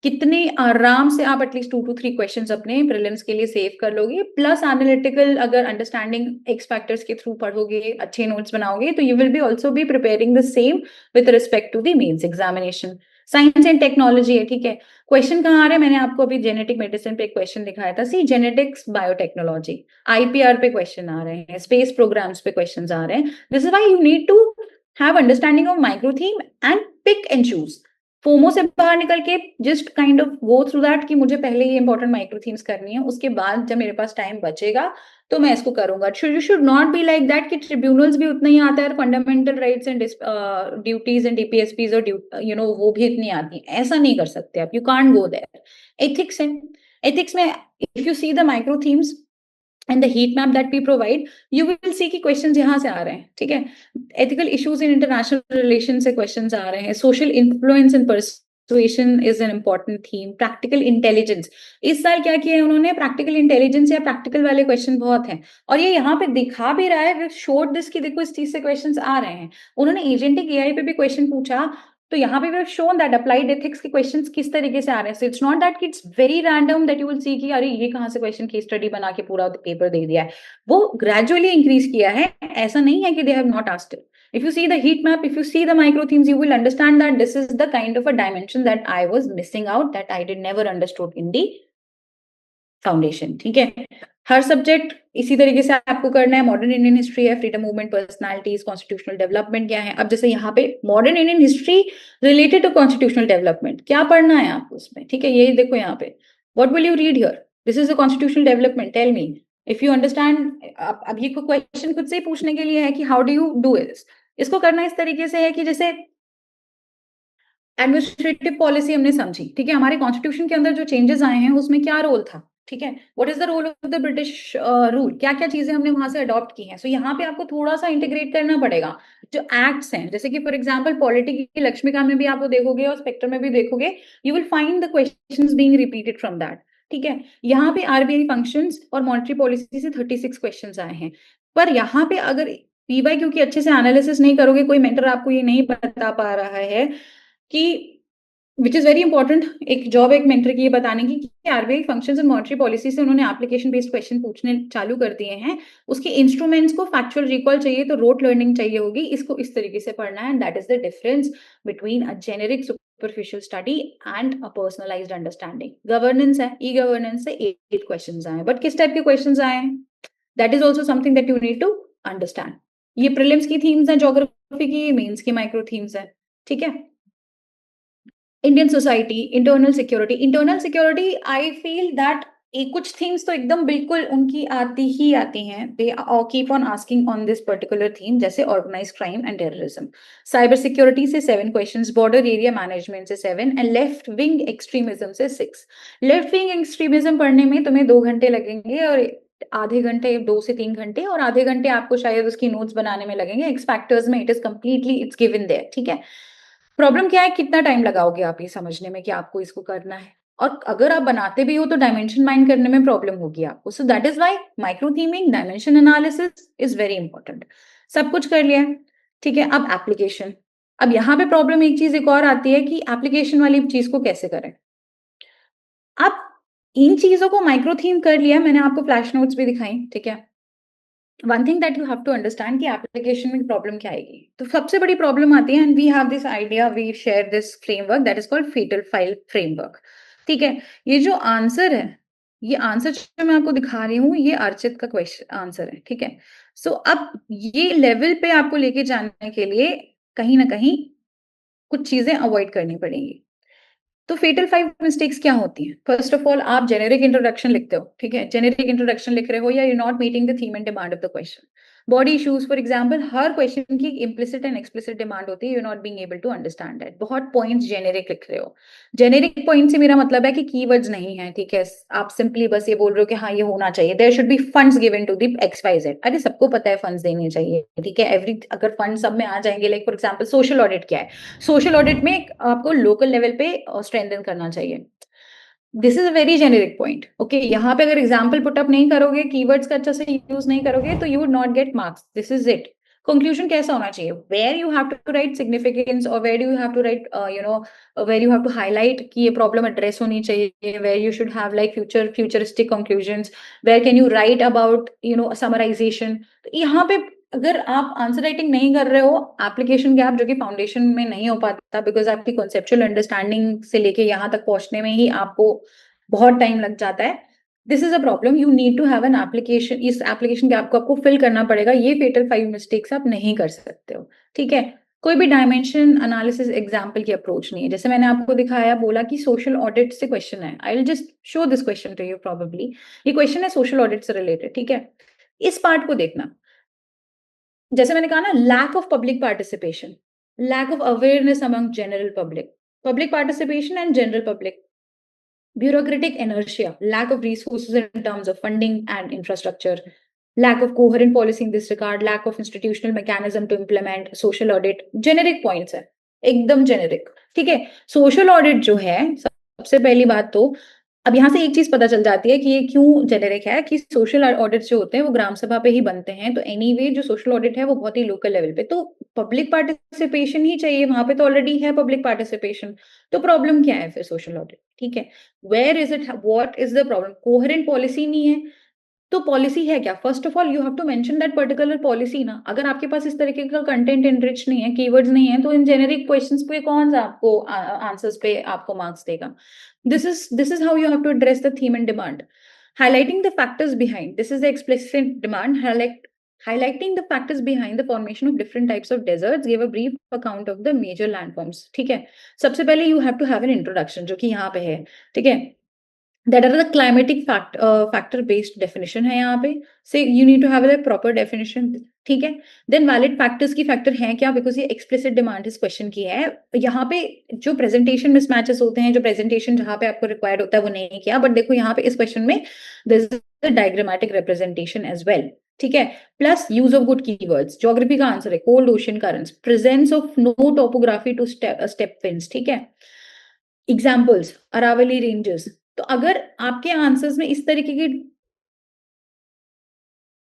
कितने आराम से आप एटलीस्ट 2 to 3 क्वेश्चंस अपने प्रीलिम्स के लिए सेव कर लोगे, प्लस एनालिटिकल अगर अंडरस्टैंडिंग एक्स फैक्टर्स के थ्रू पढ़ोगे, अच्छे नोट्स बनाओगे, तो you will be also be preparing the same with respect to the mains examination. Science and technology है, ठीक है, क्वेश्चन कहाँ आ रहे हैं, मैंने आपको अभी जेनेटिक मेडिसिन पे क्वेश्चन दिखाया था, सी जेनेटिक्स बायोटेक्नोलॉजी, आईपीआर पे क्वेश्चन आ रहे हैं, स्पेस प्रोग्राम्स पे क्वेश्चन आ रहे हैं। This is why you need to have understanding of micro theme and pick and choose. FOMO से बाहर निकल के just kind of go through that कि मुझे पहले ये इंपॉर्टेंट माइक्रो थीम्स करनी है, उसके बाद जब मेरे पास टाइम बचेगा तो मैं इसको करूंगा। You should not be like that कि ट्रिब्यूनल्स भी उतना ही आता है, fundamental rights and duties and DPSPs और वो भी इतनी आती है, ऐसा नहीं कर सकते आप, you can't go there. Ethics है, एथिक्स में if you see the micro themes and the heat map that we provide, you will see कि क्वेश्चंस यहाँ से आ रहे हैं, ठीक है। Ethical issues in international relation से क्वेश्चंस आ रहे हैं, social influence and persuasion is an important theme, practical intelligence. इस साल क्या किया है उन्होंने, प्रैक्टिकल इंटेलिजेंस या प्रैक्टिकल वाले क्वेश्चन बहुत हैं, और ये यहाँ पे दिखा भी रहा है, शोड दिस कि देखो इस चीज से क्वेश्चंस आ रहे हैं। उन्होंने एजेंटिक एआई पे भी क्वेश्चन पूछा, तो यहाँ पे we shown that applied ethics के क्वेश्चंस किस तरीके से आ रहे हैं। सो इट्स नॉट दैट कि it's very random that you will see कि अरे ये कहाँ से क्वेश्चन की स्टडी बना के पूरा पेपर दे दिया है। वो ग्रेजुअली इंक्रीज किया है, ऐसा नहीं है कि they have not asked it. If you see the heat map, if you see the micro themes, you will understand that this is the kind of a dimension that I was missing out, that I did never understood in the foundation, ठीक है। हर subject इसी तरीके से आपको करना है। Modern Indian history है, freedom movement, personalities, constitutional development क्या है। अब जैसे यहाँ पे modern Indian history related to constitutional development, क्या पढ़ना है आपको उसमें, ठीक है। ये देखो यहाँ पे, what will you read here, this is the constitutional development, tell me if you understand. अब ये क्वेश्चन खुद से ही पूछने के लिए है कि how do you do this. इसको करना इस तरीके से है कि जैसे एडमिनिस्ट्रेटिव पॉलिसी हमने समझी, ठीक है, हमारे कॉन्स्टिट्यूशन के अंदर जो चेंजेस आए हैं उसमें क्या रोल था, ठीक है, what is the role of the British rule, क्या क्या चीजें हमने वहां से अडॉप्ट की हैं। सो यहाँ पे आपको थोड़ा सा इंटीग्रेट करना पड़ेगा जो एक्ट्स हैं, जैसे कि फॉर एग्जांपल पॉलिटी की लक्ष्मीकांत में भी आप वो देखोगे और स्पेक्ट्रम में भी देखोगे, you will find the questions being repeated from that, ठीक है। यहाँ पे आरबीआई फंक्शंस और मॉनेटरी पॉलिसी से 36 क्वेश्चंस आए हैं, पर यहाँ पे अगर पीवाईक्यू की अच्छे से एनालिसिस नहीं करोगे, कोई मेंटर आपको ये नहीं बता पा रहा है कि विच इज वेरी इंपॉर्टेंट, एक जॉब एक मेंटर की ये बताने की कि RBI functions and monetary policy से उन्होंने एप्लीकेशन बेस्ड क्वेश्चन पूछने चालू कर दिए हैं। उसके इंस्ट्रूमेंट्स को फैक्चुअल रिकॉल चाहिए तो रोट लर्निंग चाहिए होगी, इसको इस तरीके से पढ़ना है। And that is the difference between a generic superficial study and a personalised understanding. Governance है, ई गवर्नेंस से 8 क्वेश्चंस आए, बट किस टाइप के क्वेश्चंस आए हैं, that is also something that you need to understand. ये प्रीलिम्स की themes हैं, ज्योग्राफी की, मेंस की माइक्रो थीम्स है, ठीक है। Indian society, internal security I feel that कुछ थीम्स तो एकदम बिल्कुल उनकी आती हैं, they keep on asking on this particular theme, जैसे organise crime and terrorism. Cyber security से 7 क्वेश्चंस, बॉर्डर एरिया मैनेजमेंट से 7 एंड लेफ्ट विंग एक्सट्रीमिज्म से 6। लेफ्ट विंग एक्सट्रीमिज्म पढ़ने में तुम्हें 2 घंटे लगेंगे, और आधे घंटे, 2 से 3 घंटे, और आधे घंटे आपको शायद उसकी नोट्स बनाने में लगेंगे। एक्स फैक्टर्स में it is completely it's given there, ठीक है। प्रॉब्लम क्या है, कितना टाइम लगाओगे आप ये समझने में कि आपको इसको करना है, और अगर आप बनाते भी हो तो डायमेंशन माइंड करने में प्रॉब्लम होगी आपको। So that is why micro theming, dimension analysis is very important. सब कुछ कर लिया है, ठीक है। अब एप्लीकेशन, अब यहाँ पे प्रॉब्लम एक चीज एक और आती है कि एप्लीकेशन वाली चीज को कैसे करें। अब इन चीजों को माइक्रो थीम कर लिया, मैंने आपको फ्लैश नोट्स भी दिखाई, ठीक है। One thing that you have to understand कि एप्लीकेशन में प्रॉब्लम क्या आएगी, तो सबसे बड़ी प्रॉब्लम आती है, and we have this idea, we share this framework that is called fatal file framework, ठीक है। ये जो आंसर है, ये आंसर जो मैं आपको दिखा रही हूँ, ये अर्चित का क्वेश्चन आंसर है, ठीक है। सो अब ये लेवल पे आपको लेके जाने के लिए कहीं ना कहीं कुछ चीजें अवॉइड करनी पड़ेंगी। तो फेटल 5 मिस्टेक्स क्या होती हैं। फर्स्ट ऑफ ऑल, आप जेनेरिक इंट्रोडक्शन लिखते हो, ठीक है, जेनेरिक इंट्रोडक्शन लिख रहे हो, या you not meeting the theme and demand of the question. Body issues, for example, हर क्वेश्चन की इम्प्लिसिट एंड एक्सप्लिसिट डिमांड होती है, you not being able to understand that. बहुत पॉइंट्स जेनेरिक लिख रहे हो। जेनेरिक पॉइंट से मेरा मतलब है कि कीवर्ड्स नहीं है, ठीक है, आप सिंपली बस ये बोल रहे हो कि हाँ ये होना चाहिए, there should be funds given to the X Y Z. अरे सबको पता है फंड्स देने चाहिए, ठीक है, एवरी अगर फंड सब में आ जाएंगे, like for example social audit क्या है, सोशल ऑडिट में आपको लोकल लेवल पे स्ट्रेंथन करना चाहिए। This is a very generic point, okay. यहाँ पे अगर एग्जाम्पल पुटअप नहीं करोगे, कीवर्ड्स का अच्छा से यूज नहीं करोगे, तो you would not get marks, this is it. Conclusion कैसा होना चाहिए, where you have to write significance, और where you have to write where you have to highlight कि ये प्रॉब्लम एड्रेस होनी चाहिए, where you should have like futuristic conclusions, where can you write about summarisation. यहाँ पे अगर आप answer writing नहीं कर रहे हो, एप्लीकेशन गैप जो कि फाउंडेशन में नहीं हो पाता, बिकॉज आपकी कॉन्सेप्चुअल अंडरस्टैंडिंग से लेके यहाँ तक पहुंचने में ही आपको बहुत टाइम लग जाता है। This is a problem, you need to have an application, इस एप्लीकेशन गैप को आपको फिल करना पड़ेगा। ये फेटल 5 मिस्टेक्स आप नहीं कर सकते हो, ठीक है। कोई भी डायमेंशन एनालिसिस एग्जाम्पल की अप्रोच नहीं है। जैसे मैंने आपको दिखाया, बोला कि सोशल ऑडिट से क्वेश्चन है, I will just show this question to you probably. ये क्वेश्चन है सोशल ऑडिट से रिलेटेड, ठीक है। इस पार्ट को देखना, जैसे मैंने कहा ना, lack of public participation, lack of awareness among general public, public participation and general public, bureaucratic inertia, lack of resources in terms of funding and infrastructure, lack of coherent policy in this regard, lack of institutional mechanism to implement social audit, generic points है, एकदम generic, ठीक है। social audit जो है, सबसे पहली बात तो अब यहाँ से एक चीज पता चल जाती है कि ये क्यों जेनेरिक है, कि सोशल ऑडिट जो होते हैं वो ग्राम सभा पे ही बनते हैं। तो एनीवे जो सोशल ऑडिट है वो बहुत ही लोकल लेवल पे, तो पब्लिक पार्टिसिपेशन ही चाहिए, वहां पे तो ऑलरेडी है पब्लिक पार्टिसिपेशन। तो प्रॉब्लम क्या है फिर सोशल ऑडिट, ठीक है। Where is it, what is the problem, coherent policy नहीं है। तो पॉलिसी है क्या, first of all you have to mention that particular policy ना। अगर आपके पास इस तरीके का कंटेंट इनरिच नहीं है, कीवर्ड्स नहीं है, तो इन जेनेरिक क्वेश्चंस पे कौन सा आपको आंसर्स पे आपको मार्क्स देगा। this is how you have to address the theme and demand. Highlighting the factors behind, this is the explicit demand. Highlighting the factors behind the formation of different types of deserts, give a brief account of the major landforms, ठीक है। सबसे पहले you have to have an introduction, जो कि यहाँ पे है, ठीक है। that are the climatic factor based definition है यहाँ पे, से you need to have a proper definition, ठीक है। then valid factors की factor है क्या, because ये explicit demand इस question की है। यहाँ पे जो presentation mismatches होते हैं, जो presentation जहाँ पे आपको required होता है वो नहीं किया, but देखो यहाँ पे इस question में there is a diagrammatic representation as well, ठीक है। Plus use of good keywords, geography का आंसर है cold ocean currents, presence of no topography to step winds, ठीक है। Examples Aravalli ranges. तो अगर आपके आंसर्स में इस तरीके की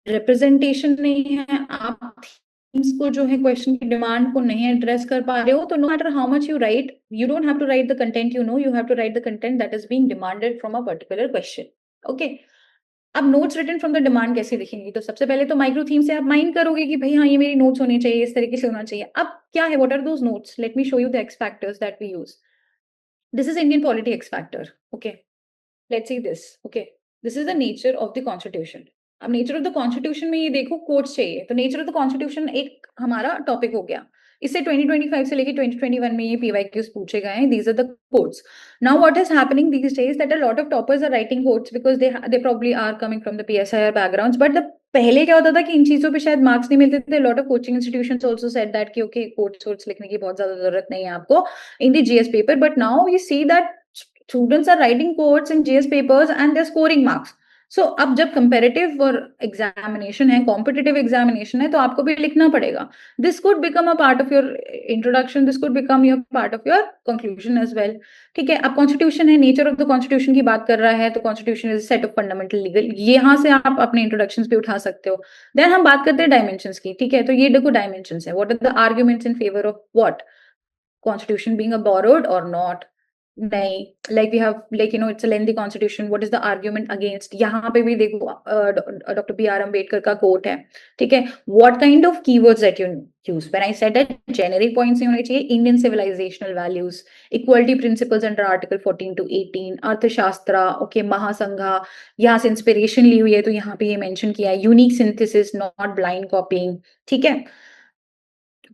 रिप्रेजेंटेशन नहीं है, आप थीम्स को जो है क्वेश्चन की डिमांड को नहीं एड्रेस कर पा रहे हो, तो no matter how much you write, you don't have to write the content, you have to write the content that is being demanded from a particular question, okay. अब notes written from the demand कैसे दिखेंगी, तो सबसे पहले तो micro theme से आप mind करोगे कि भाई हाँ ये मेरी नोट्स होनी चाहिए, इस तरीके से होना चाहिए। अब क्या है, what are those notes, let me show you the X factors that we use. This is Indian polity X factor, okay. Let's see this, okay. This is the nature of the constitution. अब nature of the constitution में ये देखो quotes चाहिए, तो nature of the constitution एक हमारा topic हो गया। इससे 2025 से लेके 2021 में ये पीवाईक्यूज पूछे गए हैं, these are the quotes. Now what is happening these days, that a lot of toppers are writing quotes because they probably are coming from the PSIR backgrounds, but पहले क्या होता था कि इन चीजों पे शायद मार्क्स नहीं मिलते थे। Lot of coaching institutions also said that कि ओके कोट्स वोट्स लिखने की बहुत ज्यादा जरूरत नहीं है आपको in the GS paper, but now we see that students are writing quotes in GS papers and they're scoring marks. So अब जब comparative और examination है, competitive examination है, तो आपको भी लिखना पड़ेगा। This could become a part of your introduction, this could become your part of your conclusion as well, ठीक है। अब constitution है, nature of the constitution की बात कर रहा है, तो constitution is a set of fundamental legal, यहाँ से आप अपने introductions पे उठा सकते हो। Then हम बात करते हैं dimensions की, ठीक है। तो ये देखो dimensions है, what are the arguments in favor of what, constitution being a borrowed or not, नहीं, like we have, like you know, it's a lengthy constitution, what is the argument against, यहाँ पे भी देखो डॉक्टर बी आर अम्बेडकर का coat है, ठीक है। what kind of keywords that you use, when I said that generic points नहीं होने चाहिए, Indian civilizational values, equality principles under article 14 to 18, अर्थशास्त्र, ओके, महासंघा, यहाँ से इंस्पिरेशन ली हुई है तो यहाँ पे ये मेंशन किया है, unique synthesis not blind copying, ठीक है।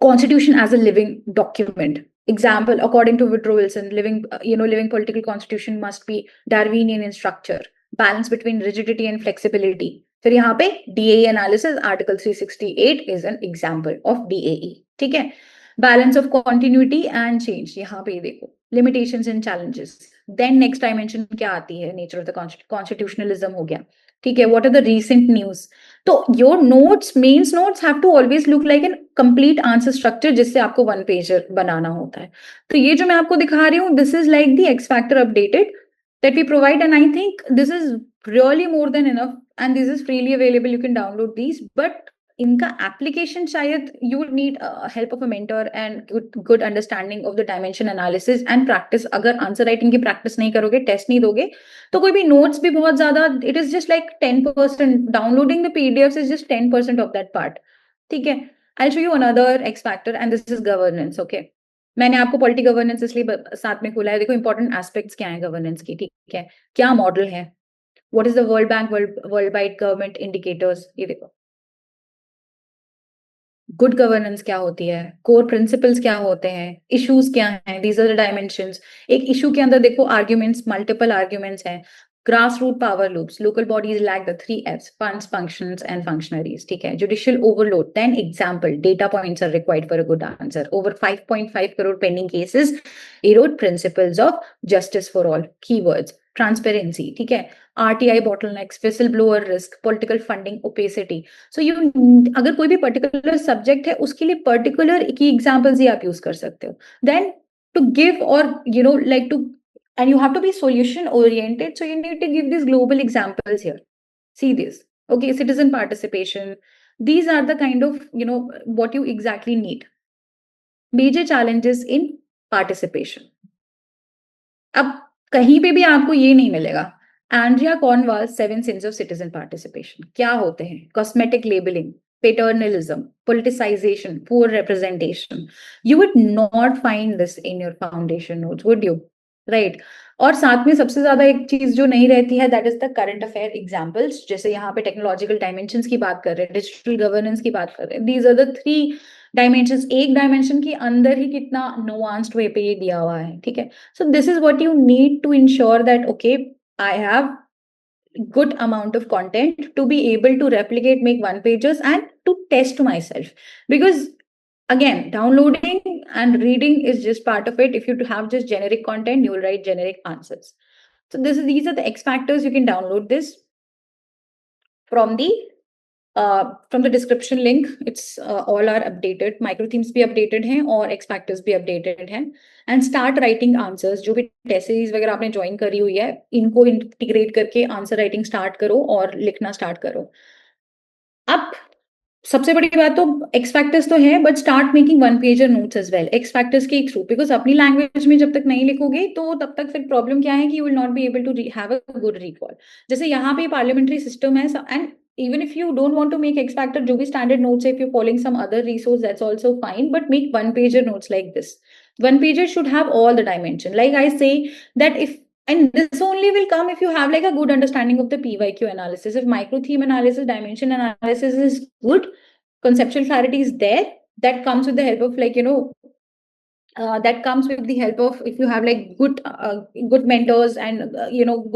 Constitution as a living document. Example, according to Woodrow Wilson, living political constitution must be Darwinian in structure, balance between rigidity and flexibility. फिर यहाँ पे DAE analysis, Article 368 is an example of DAE, ठीक है। Balance of continuity and change, यहाँ पे देखो limitations and challenges. Then next dimension क्या आती है, nature of the constitutionalism हो गया, ठीक है। What are the recent news? तो your notes, mains notes have to always look like an complete answer structure, जिससे आपको वन पेजर बनाना होता है। तो ये जो मैं आपको दिखा रही हूँ, this is like the x factor updated that we provide, and I think this is really more than enough, and this is freely available, you can download these, but इनका एप्लीकेशन शायद you would need help of a mentor and good understanding of the dimension analysis and practice। अगर answer writing की practice नहीं करोगे, test नहीं दोगे, तो कोई भी नोट्स भी बहुत ज्यादा, it is just like 10%, downloading the PDF is just 10% of that part, ठीक है। I show you another x factor and this is governance, okay. मैंने आपको पॉलिटी गवर्नेंस इसलिए साथ में खोला है, देखो इंपॉर्टेंट एस्पेक्ट्स क्या है गवर्नेंस की, ठीक है। क्या मॉडल है, what is the world bank world wide government indicators, ये देखो गुड गवर्नेंस क्या होती है, कोर प्रिंसिपल्स क्या होते हैं, इश्यूज क्या हैं, दीज आर द डायमेंशंस। एक इशू के अंदर देखो आर्ग्यूमेंट्स, मल्टीपल आर्ग्यूमेंट्स हैं, grass root power loops, local bodies lack the 3 Fs, funds, functions and functionaries, ठीक है, judicial overload, 10 example, data points are required for a good answer, over 5.5 crore pending cases, erode principles of justice for all, keywords, transparency, ठीक है, RTI bottlenecks, whistleblower risk, political funding, opacity. So you, अगर कोई भी particular subject है उसके लिए particular key examples ही आप use कर सकते हो. Then to give, or like to, and you have to be solution oriented, so you need to give these global examples here. See this. Okay, citizen participation. These are the kind of, what you exactly need. Major challenges in participation. अब कहीं पे भी आपको ये नहीं मिलेगा Andrea Cornwall 7 sins of citizen participation क्या होते हैं, cosmetic labelling, paternalism, politicization, poor representation. You would not find this in your foundation notes, would you? Right. और साथ में सबसे ज्यादा एक चीज जो नहीं रहती है, that is the current affair examples. जैसे यहाँ पे टेक्नोलॉजिकल डायमेंशंस की बात कर रहे हैं, डिजिटल गवर्नेंस की बात कर रहे हैं, दीज आर द 3 डायमेंशंस. एक डायमेंशन के अंदर ही कितना नुआंस्ड वे पे ये दिया हुआ है, ठीक है. So this is what you need to ensure that, okay, I have good amount of content to be able to replicate, make one pages and to test myself. Because again, downloading and reading is just part of it. If you have just generic content, you will write generic answers. So these are the X factors. You can download this from the description link. It's all are updated. Microthemes भी updated हैं और X factors भी updated हैं. And start writing answers. जो भी test series वगैरह आपने join करी हुई है, इनको इंटीग्रेट करके आंसर राइटिंग स्टार्ट करो और लिखना स्टार्ट करो. अब सबसे बड़ी बात तो एक्स फैक्टर्स तो है, but start making one pager notes as well X factors के थ्रू. बिकॉज अपनी लैंग्वेज में जब तक नहीं लिखोगे तो तब तक फिर प्रॉब्लम क्या है कि you will not be able to have a good recall. जैसे यहाँ पे पार्लियामेंट्री सिस्टम है, and even if you don't want to make X factor, जो भी standard notes है, if you're following some other resource, that's also fine, but make one pager notes like this. One pager should have all the dimension. Like I say that if, and this only will come if you have like a good understanding of the PYQ analysis. If micro theme analysis, dimension analysis is good, conceptual clarity is there, that comes with the help of that comes with the help of, if you have like good mentors and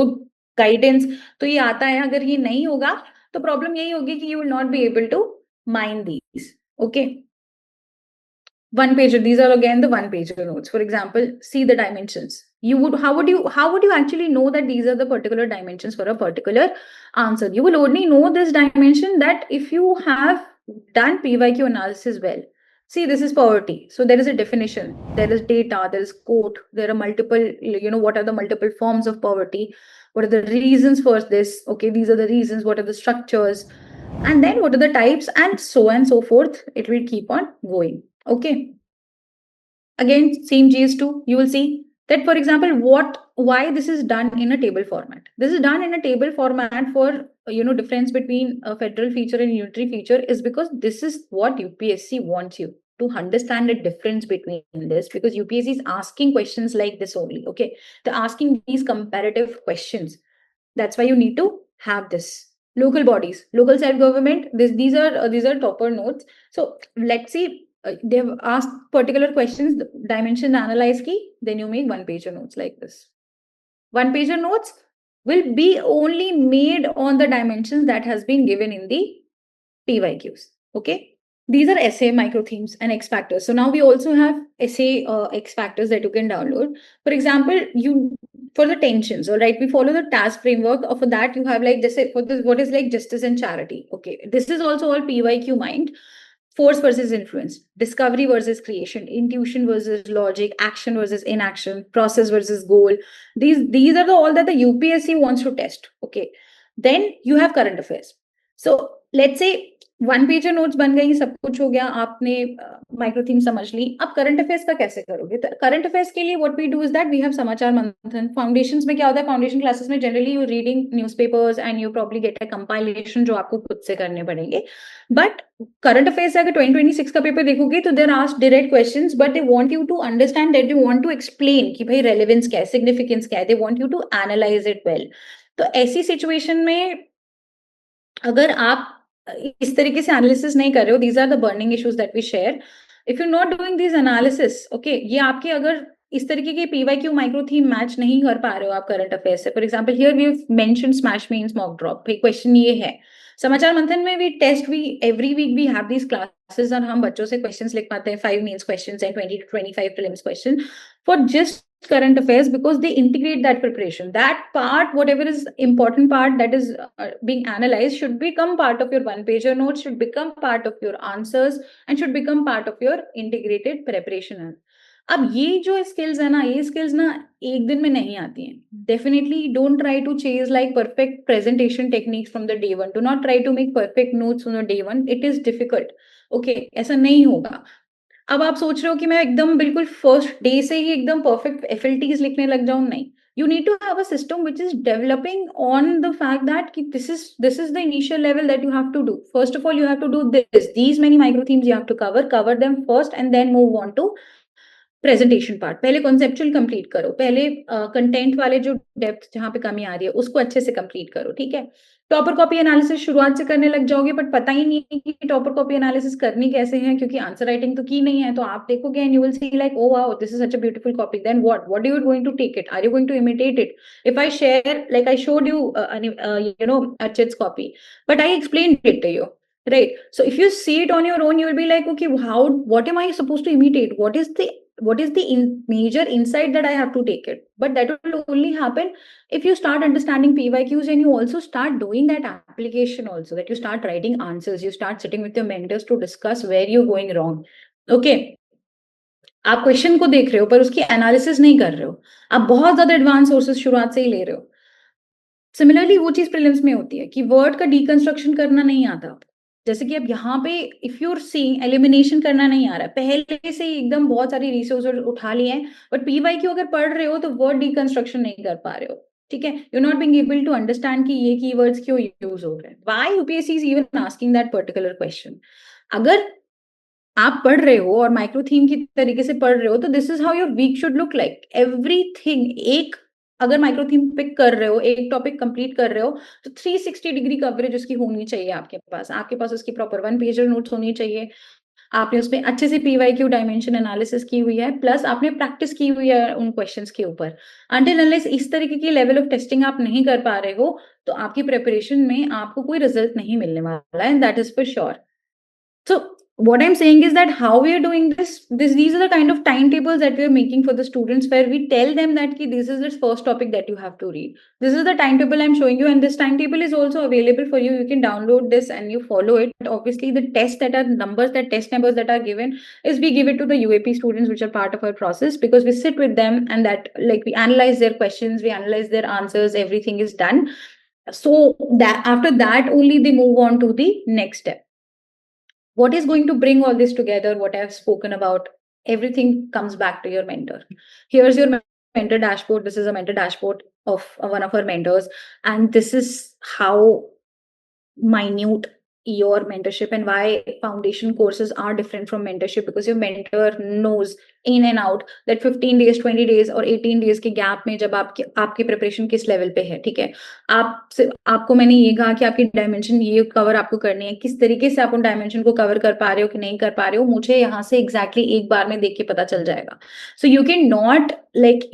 good guidance, तो ये आता है. अगर ये नहीं होगा तो problem यही होगी कि you will not be able to mine these. Okay. One pager, these are again the one pager notes. For example, see the dimensions. How would you actually know that these are the particular dimensions for a particular answer? You will only know this dimension that if you have done PYQ analysis well. See, this is poverty. So there is a definition, there is data, there is quote, there are multiple, what are the multiple forms of poverty? What are the reasons for this? Okay, these are the reasons. What are the structures? And then what are the types, and so forth. It will keep on going. Okay. Again, same GS2, you will see that, for example, why this is done in a table format. This is done in a table format for, difference between a federal feature and unitary feature is because this is what UPSC wants you to understand the difference between this, because UPSC is asking questions like this only. Okay. They're asking these comparative questions. That's why you need to have this. Local bodies, local self-government, these are topper notes. So let's see, they've asked particular questions, dimension analyze key, then you make one pager notes like this. One pager notes will be only made on the dimensions that has been given in the PYQs. Okay. These are essay, microthemes, and X factors. So now we also have essay X factors that you can download. For example, for the tensions, all right, we follow the task framework. For that, you have like this, for this, what is like justice and charity. Okay, this is also all PYQ mind. Force versus influence, discovery versus creation, intuition versus logic, action versus inaction, process versus goal. These are all that the UPSC wants to test. Okay, then you have current affairs. So let's say one pager notes बन गई, सब कुछ हो गया, आपने micro theme समझ ली. अब current affairs का कैसे करोगे? तो करंट अफेयर्स के लिए what we do is that we have Samachar Manthan. Foundations में क्या होता है, फाउंडेशन क्लासेस में generally you reading newspapers and you probably get a compilation जो आपको खुद से करने पड़ेंगे. बट करंट अफेयर्स अगर 2026 का पेपर देखोगे तो there asked direct questions, but they want you to understand that, they want to explain कि भाई रेलेवेंस क्या है, सिग्निफिकेंस क्या है, they want you to analyse it well. तो ऐसी सिचुएशन में अगर आप इस तरीके से एनालिसिस नहीं कर रहे हो, these are the burning issues that we share. If you not doing this analysis, okay, ये आपके अगर इस तरीके के पीवाईक्यू माइक्रो थीम मैच नहीं कर पा रहे हो आप करंट अफेयर से, for example here we mention smash means mock drop, question ये है. समाचार मंथन में we test, we every week we have these classes और हम बच्चों से क्वेश्चंस लिख पाते हैं, 5 mains questions and 20 to 25 prelims question for just current affairs, because they integrate that preparation. That part, whatever is important part that is being analyzed, should become part of your one pager notes, should become part of your answers, and should become part of your integrated preparation. अब ये जो skills है ना, ये skills ना एक दिन में नहीं आती हैं. Definitely don't try to chase like perfect presentation techniques from the day one. Do not try to make perfect notes from the day one. It is difficult. Okay, ऐसा नहीं होगा. अब आप सोच रहे हो कि मैं एकदम बिल्कुल फर्स्ट डे से ही एकदम परफेक्ट एफएलटीज लिखने लग जाऊं. नहीं, you need to have a system which is developing on the fact that this is the initial level that you have to do. First of all, you have to do these many micro themes you have to cover them first, and then move on to presentation part. पहले conceptual complete करो, पहले content वाले जो depth जहां पे कमी आ रही है उसको अच्छे से कंप्लीट करो. ठीक है, टॉपर कॉपी एनालिसिस शुरुआत से करने लग जाओगे, बट पता ही नहीं है कि टॉपर कॉपी एनालिसिस करनी कैसे है, क्योंकि आंसर राइटिंग तो की नहीं है. तो आप देखोगे and you will see like, oh wow, this is such a beautiful copy. Then what you are going to take it? Are you going to imitate it? If I share, like I showed you you know Archit's copy, but I explained it to you, right? So if you see it on your own, you will be like, okay, what am I supposed to imitate? What is the major insight that I have to take it? But that will only happen if you start understanding PYQs, and you also start doing that application also, that you start writing answers, you start sitting with your mentors to discuss where you're going wrong. Okay, आप question को देख रहे हो पर उसकी analysis नहीं कर रहे हो, आप बहुत ज्यादा एडवांस सोर्सेस शुरुआत से ही ले रहे हो. सिमिलरली वो चीज प्रीलिम्स में होती है कि वर्ड का डिकंस्ट्रक्शन करना नहीं आता. जैसे कि अब यहाँ पे if you are seeing elimination करना नहीं आ रहा है, पहले से ही एकदम बहुत सारी रिसोर्सेज उठा लिए हैं, बट पीवाईक्यू अगर पढ़ रहे हो तो वर्ड डिकंस्ट्रक्शन नहीं कर पा रहे हो. ठीक है, you not being able to understand कि ये कीवर्ड्स क्यों यूज हो रहे हैं. Why UPSC is even asking that particular question? अगर आप पढ़ रहे हो और माइक्रो थीम की तरीके से पढ़ रहे हो, तो this is how your week should look like. Everything, एक अगर माइक्रो थीम पिक कर रहे हो, एक टॉपिक कंप्लीट कर रहे हो, तो 360 डिग्री कवरेज उसकी होनी चाहिए आपके पास उसकी प्रॉपर वन पेजर नोट्स होनी चाहिए. आपने उसमें अच्छे से पीवाईक्यू डायमेंशन एनालिसिस की हुई है, प्लस आपने प्रैक्टिस की हुई है उन क्वेश्चंस के ऊपर. अनटिल अनलेस इस तरीके की लेवल ऑफ टेस्टिंग आप नहीं कर पा रहे हो, तो आपकी प्रिपरेशन में आपको कोई रिजल्ट नहीं मिलने वाला है, that is for sure. So what I'm saying is that how we are doing these are the kind of timetables that we are making for the students, where we tell them that this is the first topic that you have to read. This is the timetable I'm showing you, and this timetable is also available for you. You can download this and you follow it. Obviously, the test numbers that are given is we give it to the UAP students, which are part of our process, because we sit with them and that like we analyze their questions, we analyze their answers, everything is done. So that after that only they move on to the next step. What is going to bring all this together, what I've spoken about, everything comes back to your mentor. Here's your mentor dashboard. This is a mentor dashboard of one of our mentors, and this is how minute your mentorship and why foundation courses are different from mentorship, because your mentor knows in and out that 15 days 20 days और 18 days के gap में जब आपकी preparation किस level पे है. ठीक है, आपको मैंने ये कहा कि आपकी डायमेंशन ये कवर आपको करनी है, किस तरीके से आप उन डायमेंशन को कवर कर पा रहे हो कि नहीं कर पा रहे हो, मुझे यहाँ से एग्जैक्टली एक बार में देख के पता चल जाएगा. So you can not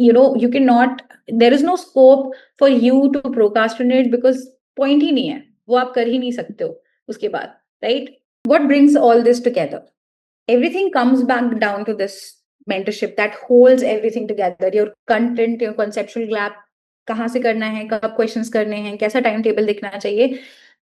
you can not, there is no scope for you to procrastinate, because point ही नहीं है, वो आप कर ही नहीं सकते हो उसके बाद, right? What brings all this together? Everything comes back down to this mentorship that holds everything together. Your content, your conceptual gap, कहाँ से करना है, कब क्वेश्चंस करने हैं, कैसा टाइम टेबल दिखना चाहिए,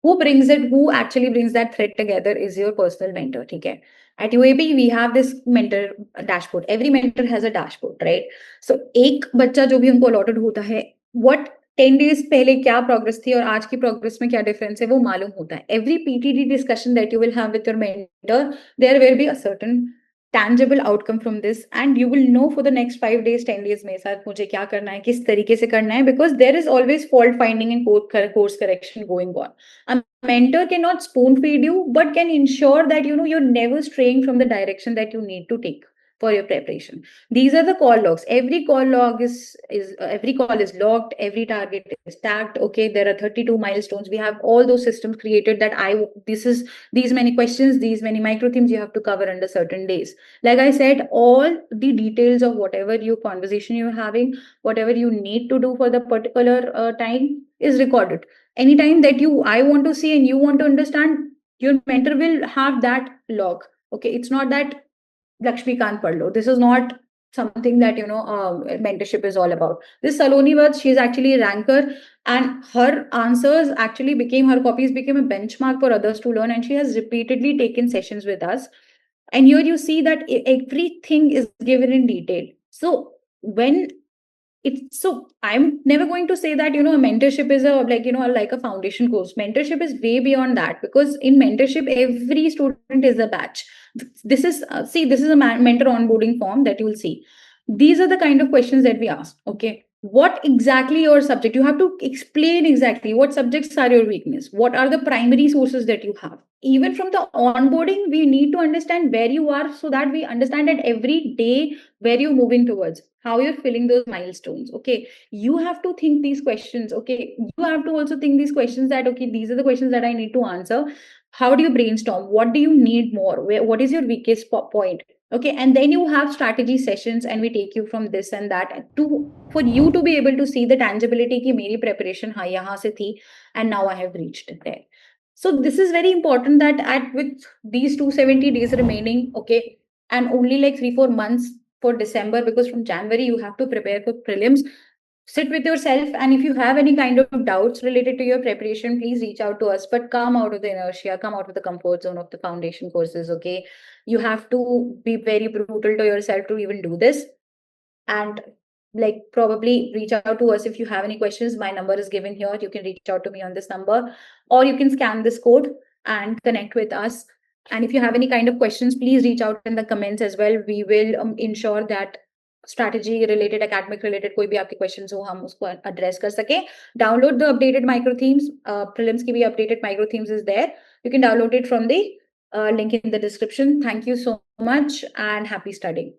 who brings it, who actually brings that thread together is your personal mentor. ठीक है, at UAP we have this mentor dashboard. Every mentor has a dashboard, right? So एक बच्चा जो भी उनको allotted होता है, what 10 days पहले क्या प्रोग्रेस थी और आज की प्रोग्रेस में क्या डिफरेंस है, वो मालूम होता है. Every PTD discussion that you will have with your mentor, there will be a certain tangible outcome from this, and you will know for the next 5 days 10 days मेरे साथ मुझे क्या करना है, किस तरीके से करना है, because there is always fault finding and course correction going on. A mentor cannot spoon feed you, but can ensure that you're never straying from the direction that you need to take. for your preparation. These are the call logs. Every call log is every call is logged, every target is tagged. Okay, there are 32 milestones. We have all those systems created that this is these many questions, these many micro themes you have to cover under certain days. Like I said, all the details of whatever your conversation you're having, whatever you need to do for the particular time is recorded. Anytime that I want to see and you want to understand, your mentor will have that log. Okay, it's not that Lakshmi Kant Padlo. This is not something that mentorship is all about. This Saloni Vats, she's actually a ranker, and her answers actually became her copies became a benchmark for others to learn. And she has repeatedly taken sessions with us. And here you see that everything is given in detail. So when it's so I'm never going to say that a mentorship is a like a foundation course. Mentorship is way beyond that, because in mentorship every student is a batch. This is this is a mentor onboarding form that you will see. These are the kind of questions that we ask. Okay, what exactly your subject, you have to explain exactly what subjects are your weakness, what are the primary sources that you have. Even from the onboarding we need to understand where you are, so that we understand that every day where you're moving towards, how you're filling those milestones. Okay, you have to think these questions. Okay, you have to also think these questions, that okay, these are the questions that I need to answer. How do you brainstorm? What do you need more? What is your weakest point? Okay, and then you have strategy sessions, and we take you from this and that to for you to be able to see the tangibility ki meri preparation ha yahan se thi, and now I have reached there. So this is very important, that at with these 270 days remaining, okay, and only like 3-4 months for December, because from January you have to prepare for prelims. Sit with yourself, and if you have any kind of doubts related to your preparation, please reach out to us. But come out of the inertia, come out of the comfort zone of the foundation courses. Okay, you have to be very brutal to yourself to even do this. And like probably reach out to us if you have any questions. My number is given here. You can reach out to me on this number, or you can scan this code and connect with us. And if you have any kind of questions, please reach out in the comments as well. We will ensure that strategy related, academic related कोई भी आपके questions हो, हम उसको address कर सके. Download the updated micro themes. Prelims की भी updated micro themes is there. You can download it from the link in the description. Thank you so much and happy studying.